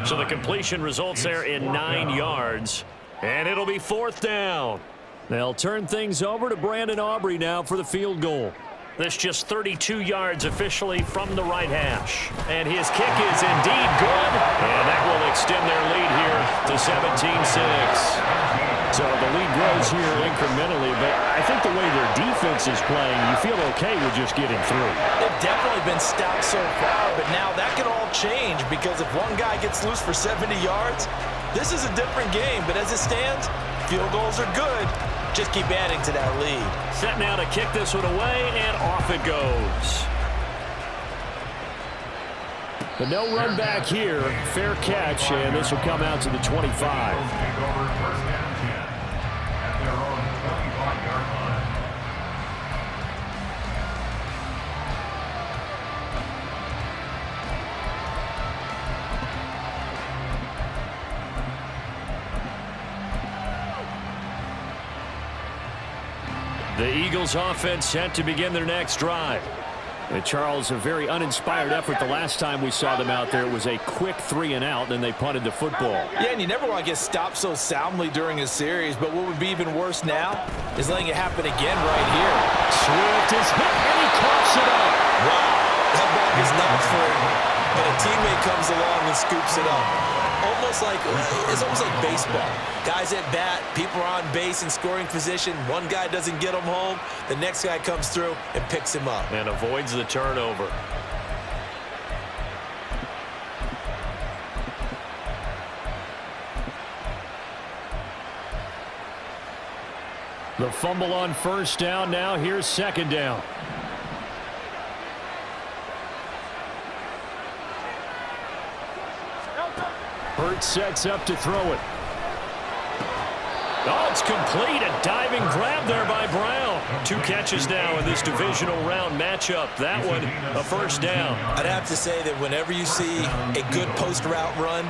So the completion results there in 9 yards. And it'll be 4th down. They'll turn things over to Brandon Aubrey now for the field goal. This just 32 yards officially from the right hash. And his kick is indeed good. And that will extend their lead here to 17-6. So the lead grows here incrementally, but I think the way their defense is playing, you feel okay with just getting through. They've definitely been stout so far, but now that can all change because if one guy gets loose for 70 yards, this is a different game. But as it stands, field goals are good. Just keep adding to that lead. Set now to kick this one away, and off it goes. But no run back here. Fair catch, and this will come out to the 25. The Eagles offense set to begin their next drive. And Charles, a very uninspired effort the last time we saw them out there. It was a quick 3-and-out, then they punted the football. Yeah, and you never want to get stopped so soundly during a series, but what would be even worse now is letting it happen again right here. Swift is hit, and he coughs it up. Wow, that ball is not free, but a teammate comes along and scoops it up. It's almost like baseball. Guys at bat, people are on base in scoring position. One guy doesn't get him home. The next guy comes through and picks him up. And avoids the turnover. The fumble on first down. Now here's second down. Hurts sets up to throw it. Oh, it's complete. A diving grab there by Brown. 2 catches now in this divisional round matchup. That one, a first down. I'd have to say that whenever you see a good post route run,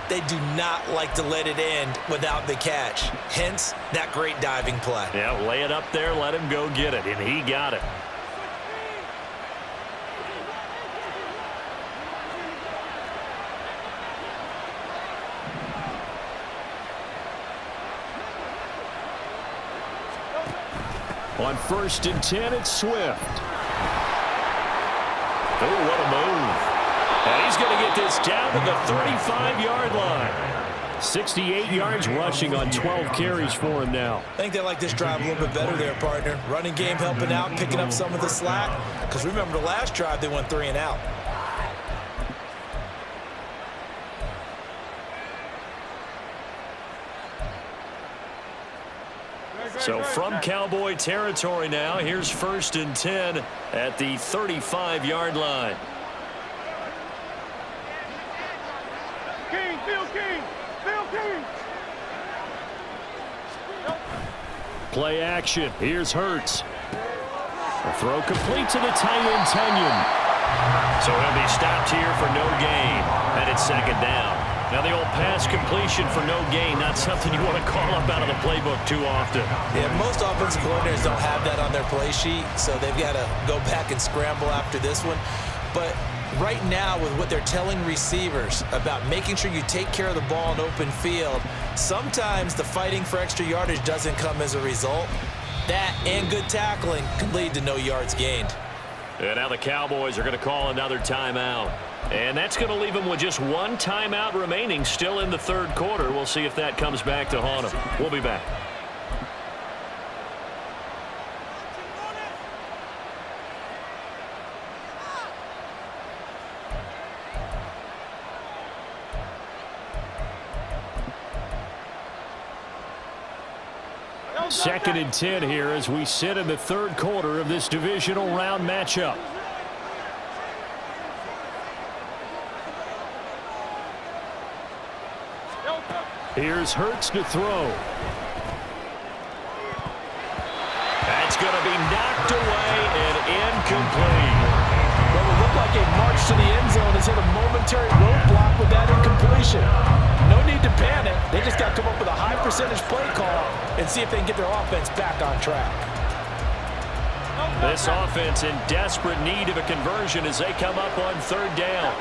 they do not like to let it end without the catch. Hence, that great diving play. Yeah, lay it up there, let him go get it, and he got it. On 1st and 10, it's Swift. Oh, what a move. And he's going to get this down to the 35-yard line. 68 yards rushing on 12 carries for him now. I think they like this drive a little bit better there, partner. Running game helping out, picking up some of the slack. Because remember the last drive, they went 3-and-out. So from Cowboy territory now, here's 1st and 10 at the 35-yard line. Play action. Here's Hurts. A throw complete to the tight end, Tunyon. So he'll be stopped here for no gain. And it's second down. Now the old pass completion for no gain, not something you want to call up out of the playbook too often. Yeah, most offensive coordinators don't have that on their play sheet, so they've got to go back and scramble after this one. But right now, with what they're telling receivers about making sure you take care of the ball in open field, sometimes the fighting for extra yardage doesn't come as a result. That and good tackling can lead to no yards gained. And now the Cowboys are going to call another timeout. And that's going to leave them with just 1 timeout remaining still in the third quarter. We'll see if that comes back to haunt them. We'll be back. 2nd and 10 here as we sit in the 3rd quarter of this divisional round matchup. Here's Hurts to throw. That's going to be knocked away and incomplete. Well, it looked like a march to the end zone has hit a momentary roadblock with that incompletion. No need to panic. They just got to come up with a high percentage play call and see if they can get their offense back on track. This offense in desperate need of a conversion as they come up on 3rd down.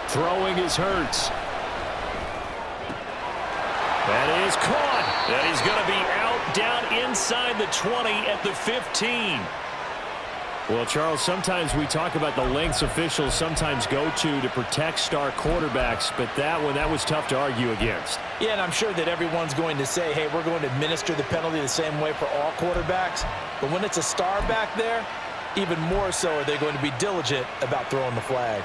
Throwing is Hurts. That is caught. And he's going to be out down inside the 20 at the 15. Well, Charles, sometimes we talk about the lengths officials sometimes go to protect star quarterbacks, but that was tough to argue against. Yeah, and I'm sure that everyone's going to say, hey, we're going to administer the penalty the same way for all quarterbacks. But when it's a star back there, even more so are they going to be diligent about throwing the flag.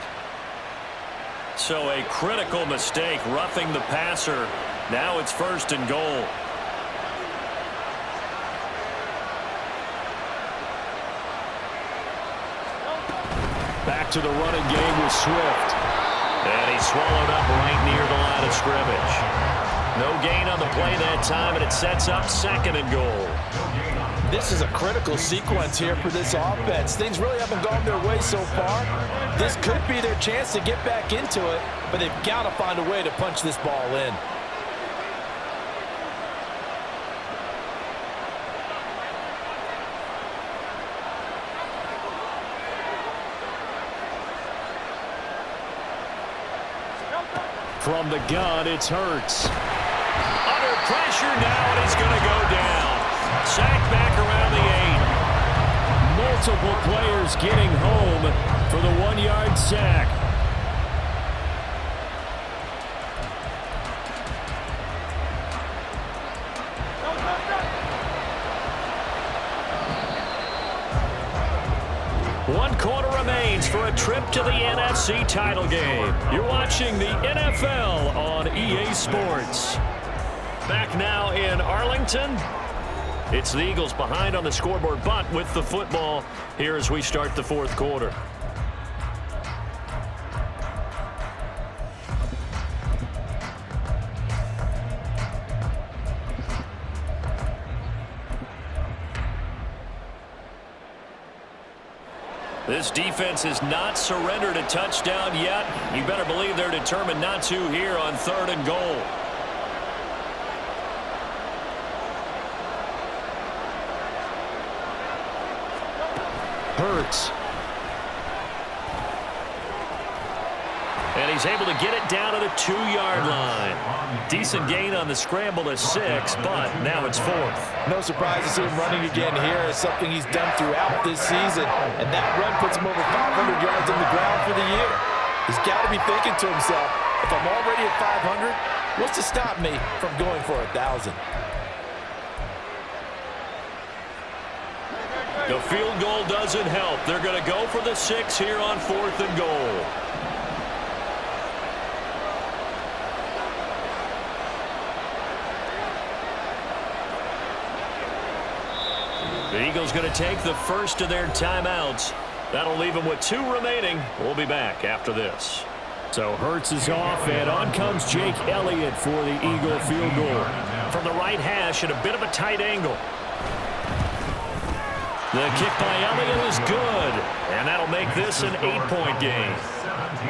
So a critical mistake, roughing the passer. Now it's 1st and goal. Back to the running game with Swift. And he's swallowed up right near the line of scrimmage. No gain on the play that time, and it sets up 2nd and goal. This is a critical sequence here for this offense. Things really haven't gone their way so far. This could be their chance to get back into it, but they've got to find a way to punch this ball in. From the gun, it's Hurts. Under pressure now, and he's going to go down. Sacked back around the 8. Multiple players getting home for the 1-yard sack. One quarter remains for a trip to the NFC title game. You're watching the NFL on EA Sports. Back now in Arlington. It's the Eagles behind on the scoreboard, but with the football here as we start the 4th quarter. This defense has not surrendered a touchdown yet. You better believe they're determined not to here on 3rd and goal. Hurts. And he's able to get it down to the 2-yard line. Decent gain on the scramble to 6, but now it's 4th. No surprise to see him running again here. It's something he's done throughout this season. And that run puts him over 500 yards on the ground for the year. He's got to be thinking to himself, if I'm already at 500, what's to stop me from going for 1,000? The field goal doesn't help. They're going to go for the 6 here on 4th and goal. The Eagles going to take the first of their timeouts. That'll leave them with 2 remaining. We'll be back after this. So Hurts is off, and on comes Jake Elliott for the Eagle field goal. From the right hash at a bit of a tight angle. The kick by Elliott is good, and that'll make this an 8-point game.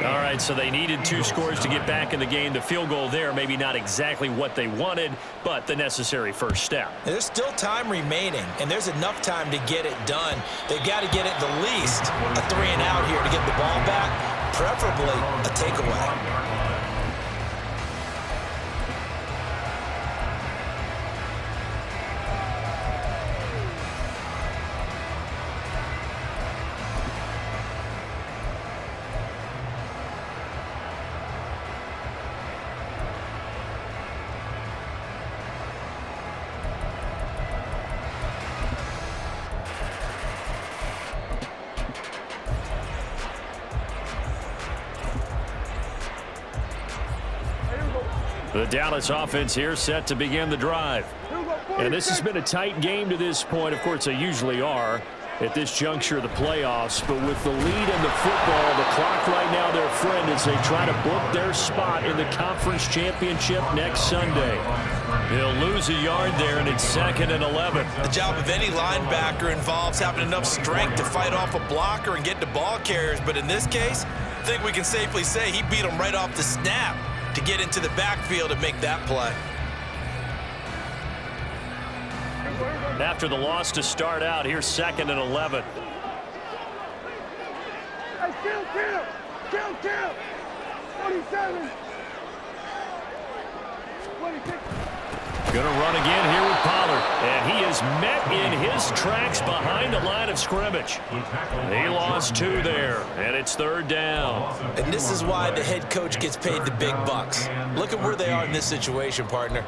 All right, so they needed 2 scores to get back in the game. The field goal there, maybe not exactly what they wanted, but the necessary first step. There's still time remaining, and there's enough time to get it done. They've got to get it the least a 3 and out here to get the ball back, preferably a takeaway. The Dallas offense here set to begin the drive. And this has been a tight game to this point. Of course, they usually are at this juncture of the playoffs. But with the lead in the football, the clock right now their friend as they try to book their spot in the conference championship next Sunday. They'll lose a yard there, and it's 2nd and 11. The job of any linebacker involves having enough strength to fight off a blocker and get to ball carriers. But in this case, I think we can safely say he beat him right off the snap to get into the backfield and make that play. After the loss to start out, here's 2nd and 11. Hey, kill! 27. 26. Going to run again here with Pollard. And he is met in his tracks behind the line of scrimmage. He lost 2 there, and it's 3rd down. And this is why the head coach gets paid the big bucks. Look at where they are in this situation, partner.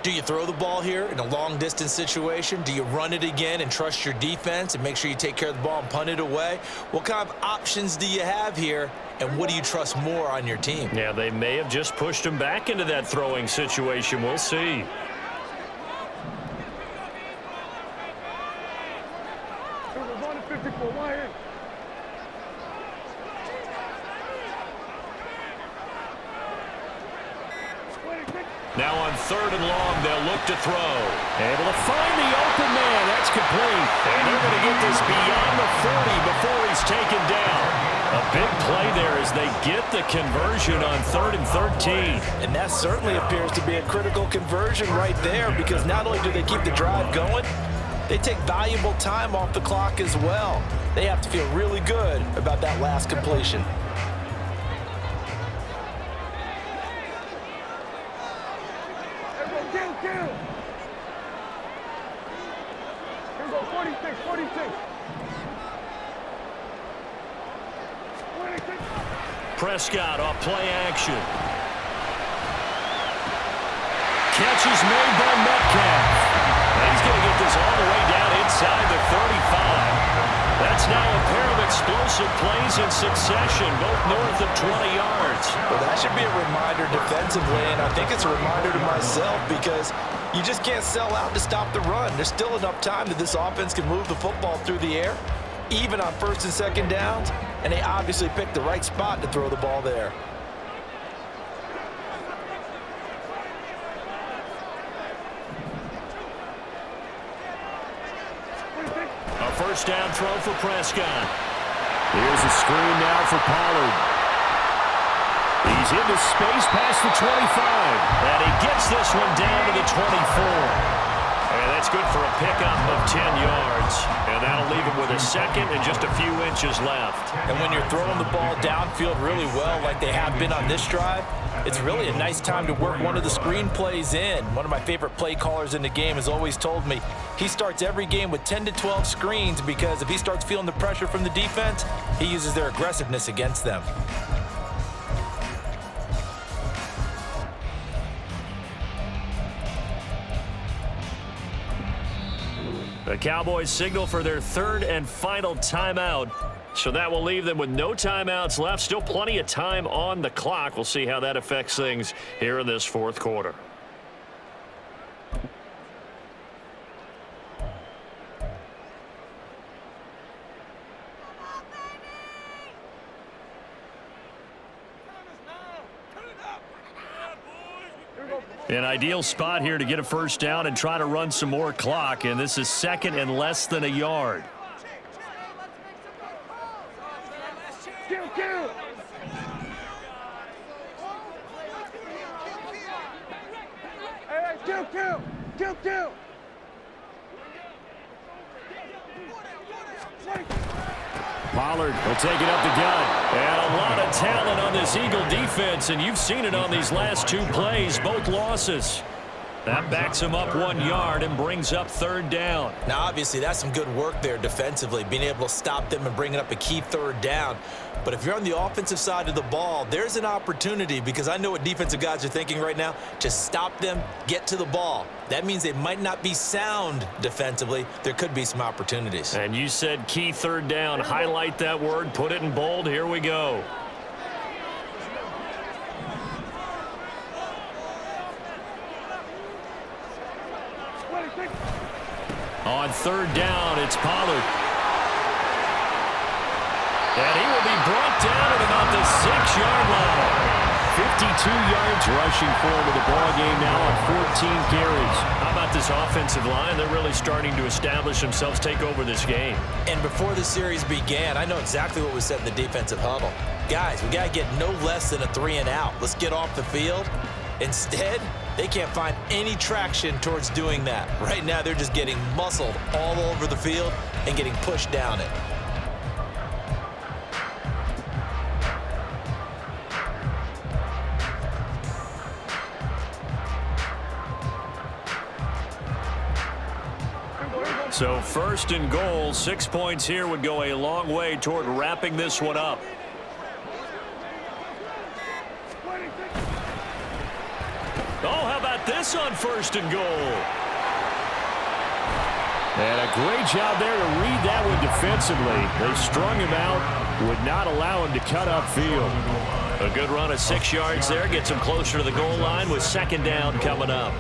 Do you throw the ball here in a long-distance situation? Do you run it again and trust your defense and make sure you take care of the ball and punt it away? What kind of options do you have here, and what do you trust more on your team? Yeah, they may have just pushed him back into that throwing situation. We'll see. Now on 3rd and long, they'll look to throw. Able to find the open man. That's complete. And they're going to get this beyond the 40 before he's taken down. A big play there as they get the conversion on 3rd and 13. And that certainly appears to be a critical conversion right there, because not only do they keep the drive going, they take valuable time off the clock as well. They have to feel really good about that last completion. Kill! Here we go, 46. 26. Prescott off play action. Catch is made by Metcalf. And he's going to get this all the way down inside the 35. That's now a pair of explosive plays in succession, both north of 20 yards. Well, that should be a reminder defensively, and I think it's a reminder to myself, because you just can't sell out to stop the run. There's still enough time that this offense can move the football through the air, even on 1st and 2nd downs, and they obviously picked the right spot to throw the ball there. A 1st down throw for Prescott. Here's a screen now for Pollard. He's into space past the 25. And he gets this one down to the 24. And that's good for a pickup of 10 yards. And that'll leave him with a 2nd and just a few inches left. And when you're throwing the ball downfield really well, like they have been on this drive, it's really a nice time to work one of the screen plays in. One of my favorite play callers in the game has always told me he starts every game with 10 to 12 screens, because if he starts feeling the pressure from the defense, he uses their aggressiveness against them. The Cowboys signal for their 3rd and final timeout. So that will leave them with no timeouts left. Still plenty of time on the clock. We'll see how that affects things here in this 4th quarter. An ideal spot here to get a 1st down and try to run some more clock, and this is 2nd and less than a yard. Kill! Hey, kill! Pollard will take it up the gut. And a lot of talent on this Eagle defense, and you've seen it on these last 2 plays, both losses. That backs him up 1 yard and brings up 3rd down. Now, obviously, that's some good work there defensively, being able to stop them and bringing up a key 3rd down. But if you're on the offensive side of the ball, there's an opportunity, because I know what defensive guys are thinking right now, to stop them, get to the ball. That means they might not be sound defensively. There could be some opportunities. And you said key 3rd down. Highlight that word, put it in bold. Here we go. On third down, it's Pollard. And he will be brought down at about the 6-yard line. 52 yards rushing forward to the ball game now on 14 carries. How about this offensive line? They're really starting to establish themselves, take over this game. And before the series began, I know exactly what was said in the defensive huddle. Guys, we got to get no less than a 3-and-out. Let's get off the field. Instead, they can't find any traction towards doing that. Right now, they're just getting muscled all over the field and getting pushed down it. So first and goal, 6 points here would go a long way toward wrapping this one up. Oh, how about this on first and goal? And a great job there to read that one defensively. They strung him out, would not allow him to cut upfield. A good run of 6 yards there, gets him closer to the goal line with second down coming up.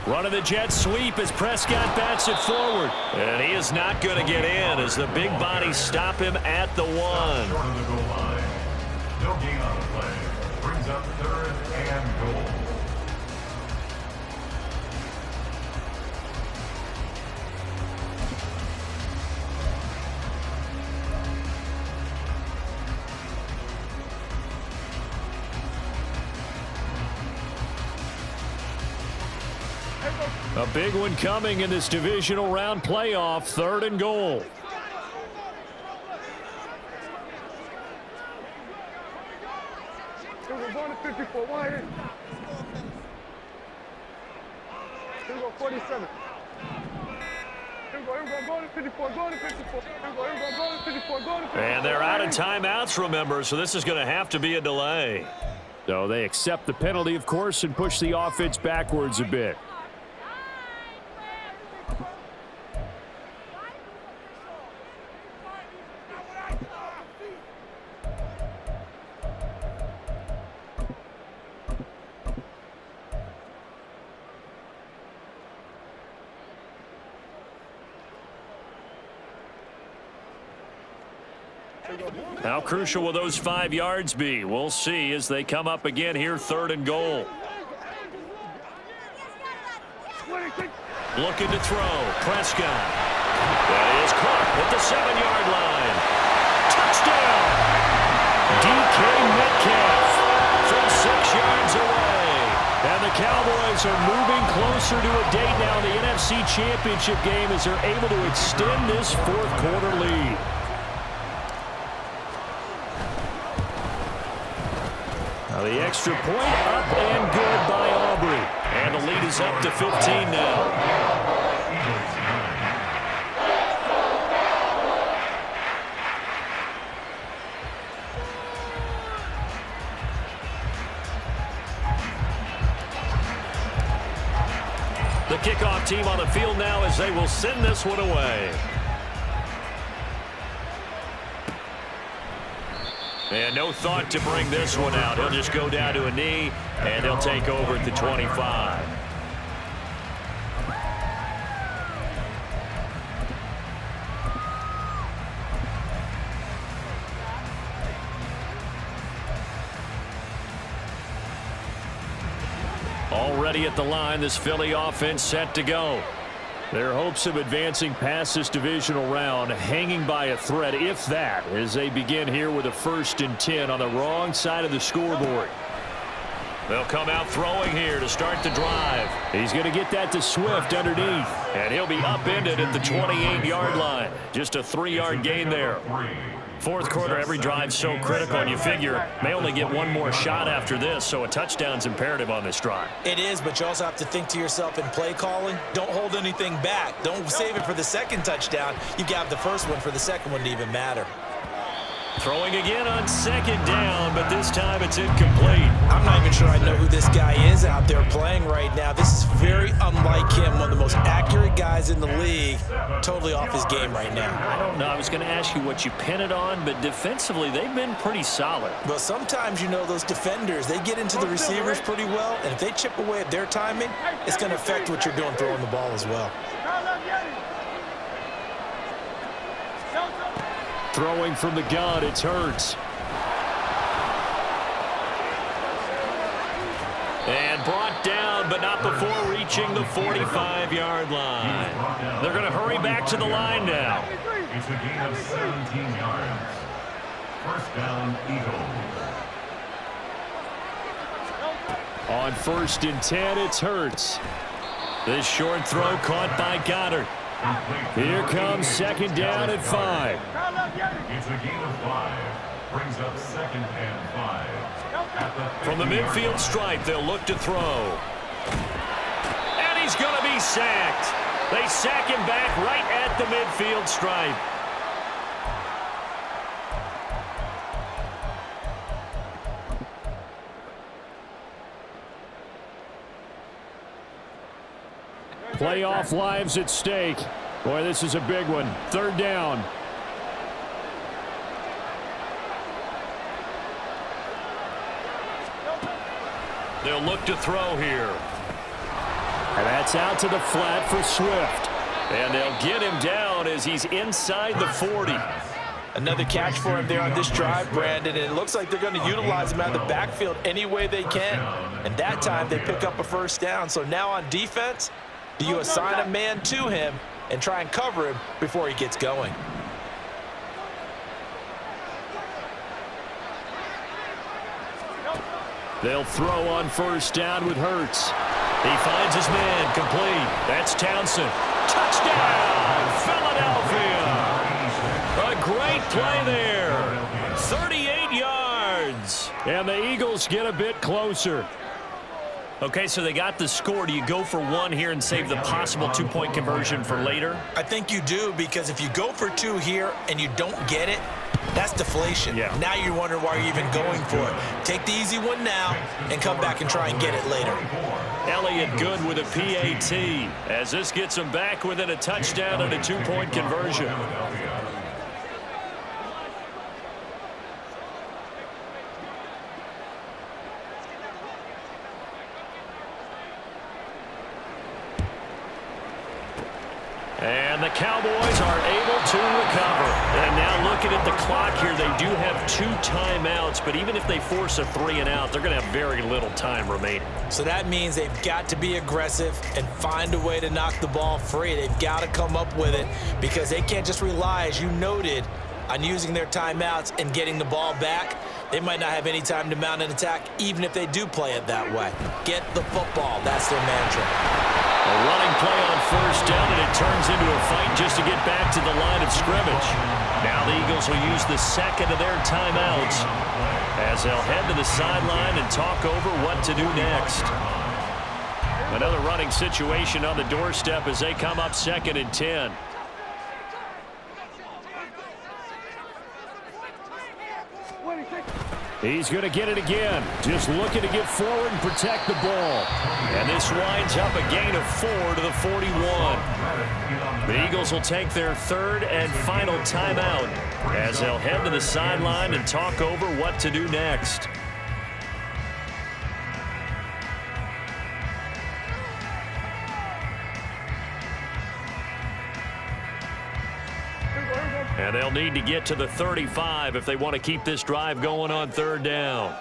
Running the jet sweep as Prescott bats it forward. And he is not going to get in as the big bodies stop him at the 1. Short of the goal line. No gain on the play. Brings up third and goal. A big one coming in this divisional round playoff, third and goal. We're going to 54. Why? Here we go, 47. Here we go, go to 54, go to 54. Here we go, to 54, go to 54. And they're out of timeouts, remember, so this is going to have to be a delay. So they accept the penalty, of course, and push the offense backwards a bit. How crucial will those 5 yards be? We'll see as they come up again here, third and goal. Looking to throw. Prescott. That is caught at the 7-yard line. Touchdown! DK Metcalf from 6 yards away. And the Cowboys are moving closer to a date now in the NFC Championship game as they're able to extend this fourth-quarter lead. Now the extra point up and good by Aubrey. And the lead is up to 15 now. The kickoff team on the field now as they will send this one away. And no thought to bring this one out. He'll just go down to a knee, and they'll take over at the 25. Already at the line, this Philly offense set to go. Their hopes of advancing past this divisional round hanging by a thread, if that, as they begin here with a 1st and 10 on the wrong side of the scoreboard. They'll come out throwing here to start the drive. He's going to get that to Swift underneath, and he'll be upended at the 28-yard line. Just a 3-yard gain there. Fourth quarter, every drive's so critical, and you figure may only get one more shot after this, so a touchdown's imperative on this drive. It is, but you also have to think to yourself in play calling, don't hold anything back. Don't save it for the second touchdown. You got the first one for the second one to even matter. Throwing again on second down, but this time it's incomplete. I'm not even sure I know who this guy is out there playing right now. This is very unlike him, one of the most accurate guys in the league, totally off his game right now. I don't know. I was going to ask you what you pin it on, but defensively they've been pretty solid. Well, sometimes, you know, those defenders, they get into the receivers pretty well, and if they chip away at their timing, it's going to affect what you're doing throwing the ball as well. Throwing from the gun, it's Hurts. And brought down, but not before reaching the 45-yard line. They're going to hurry back to the line now. It's a gain of 17 yards. First down, Eagles. On 1st and 10, it's Hurts. This short throw caught by Goddard. Here comes second down at 5. It's a gain of 5. Brings up 2nd and 5. From the midfield stripe, they'll look to throw. And he's going to be sacked. They sack him back right at the midfield stripe. Playoff lives at stake. Boy, this is a big one. 3rd down. They'll look to throw here. And that's out to the flat for Swift. And they'll get him down as he's inside the 40. Another catch for him there on this drive, Brandon, and it looks like they're going to utilize him out of the backfield any way they can. And that time they pick up a first down. So now on defense, do you assign a man to him and try and cover him before he gets going? They'll throw on 1st down with Hurts. He finds his man, complete. That's Townsend. Touchdown, Philadelphia. A great play there. 38 yards. And the Eagles get a bit closer. Okay, so they got the score. Do you go for 1 here and save the possible 2-point conversion for later? I think you do, because if you go for 2 here and you don't get it, that's deflation. Yeah. Now you're wondering why you're even going for it. Take the easy one now and come back and try and get it later. Elliott good with a PAT as this gets him back within a touchdown and a 2-point conversion. And the Cowboys are able to recover. And now looking at the clock here, they do have 2 timeouts, but even if they force a 3-and-out, they're going to have very little time remaining. So that means they've got to be aggressive and find a way to knock the ball free. They've got to come up with it, because they can't just rely, as you noted, on using their timeouts and getting the ball back. They might not have any time to mount an attack, even if they do play it that way. Get the football. That's their mantra. A running play on 1st down, and it turns into a fight just to get back to the line of scrimmage. Now the Eagles will use the second of their timeouts as they'll head to the sideline and talk over what to do next. Another running situation on the doorstep as they come up 2nd and 10. He's going to get it again. Just looking to get forward and protect the ball. And this winds up a gain of 4 to the 41. The Eagles will take their 3rd and final timeout as they'll head to the sideline and talk over what to do next. And they'll need to get to the 35 if they want to keep this drive going on 3rd down.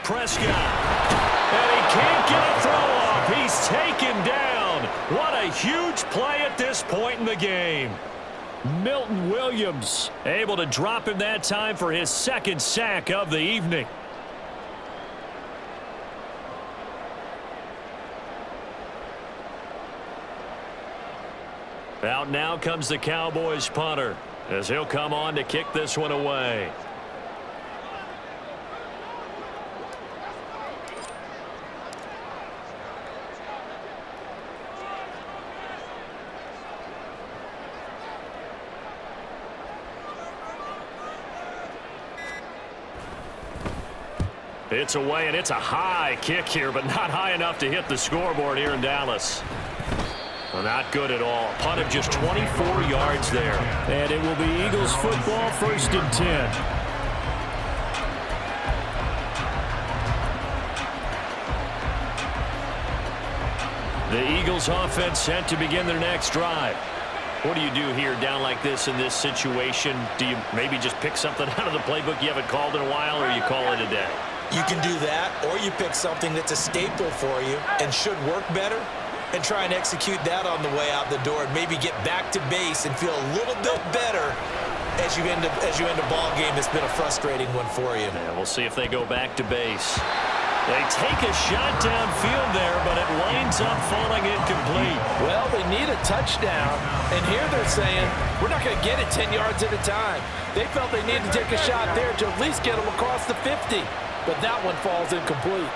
Prescott. And he can't get a throw off. He's taken down. What a huge play at this point in the game. Milton Williams able to drop him that time for his second sack of the evening. Out now comes the Cowboys punter as he'll come on to kick this one away. It's away, and it's a high kick here, but not high enough to hit the scoreboard here in Dallas. Well, not good at all. Punt of just 24 yards there. And it will be Eagles football, 1st and 10. The Eagles offense set to begin their next drive. What do you do here down like this in this situation? Do you maybe just pick something out of the playbook you haven't called in a while, or you call it a day? You can do that, or you pick something that's a staple for you and should work better and try and execute that on the way out the door and maybe get back to base and feel a little bit better as you end a ball game that's been a frustrating one for you. Yeah, we'll see if they go back to base. They take a shot downfield there, but it winds up falling incomplete. Well, they need a touchdown, and here they're saying, we're not going to get it 10 yards at a time. They felt they needed to take a shot there to at least get them across the 50, but that one falls incomplete.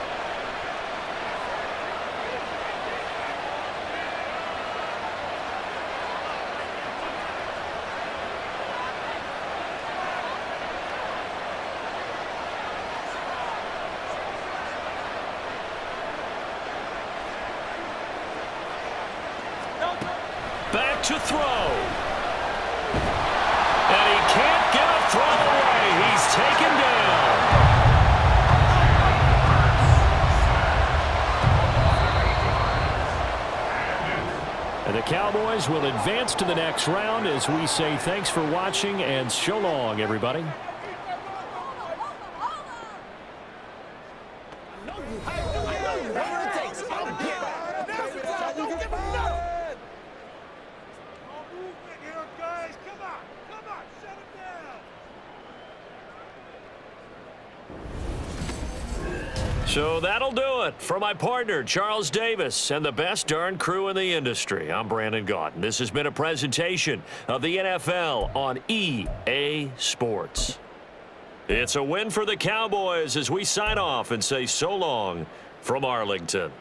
Back to throw. And he can't get a throw away. He's taken down. And the Cowboys will advance to the next round as we say thanks for watching and so long, everybody. So that'll do it for my partner, Charles Davis, and the best darn crew in the industry. I'm Brandon Gaudin. This has been a presentation of the NFL on EA Sports. It's a win for the Cowboys as we sign off and say so long from Arlington.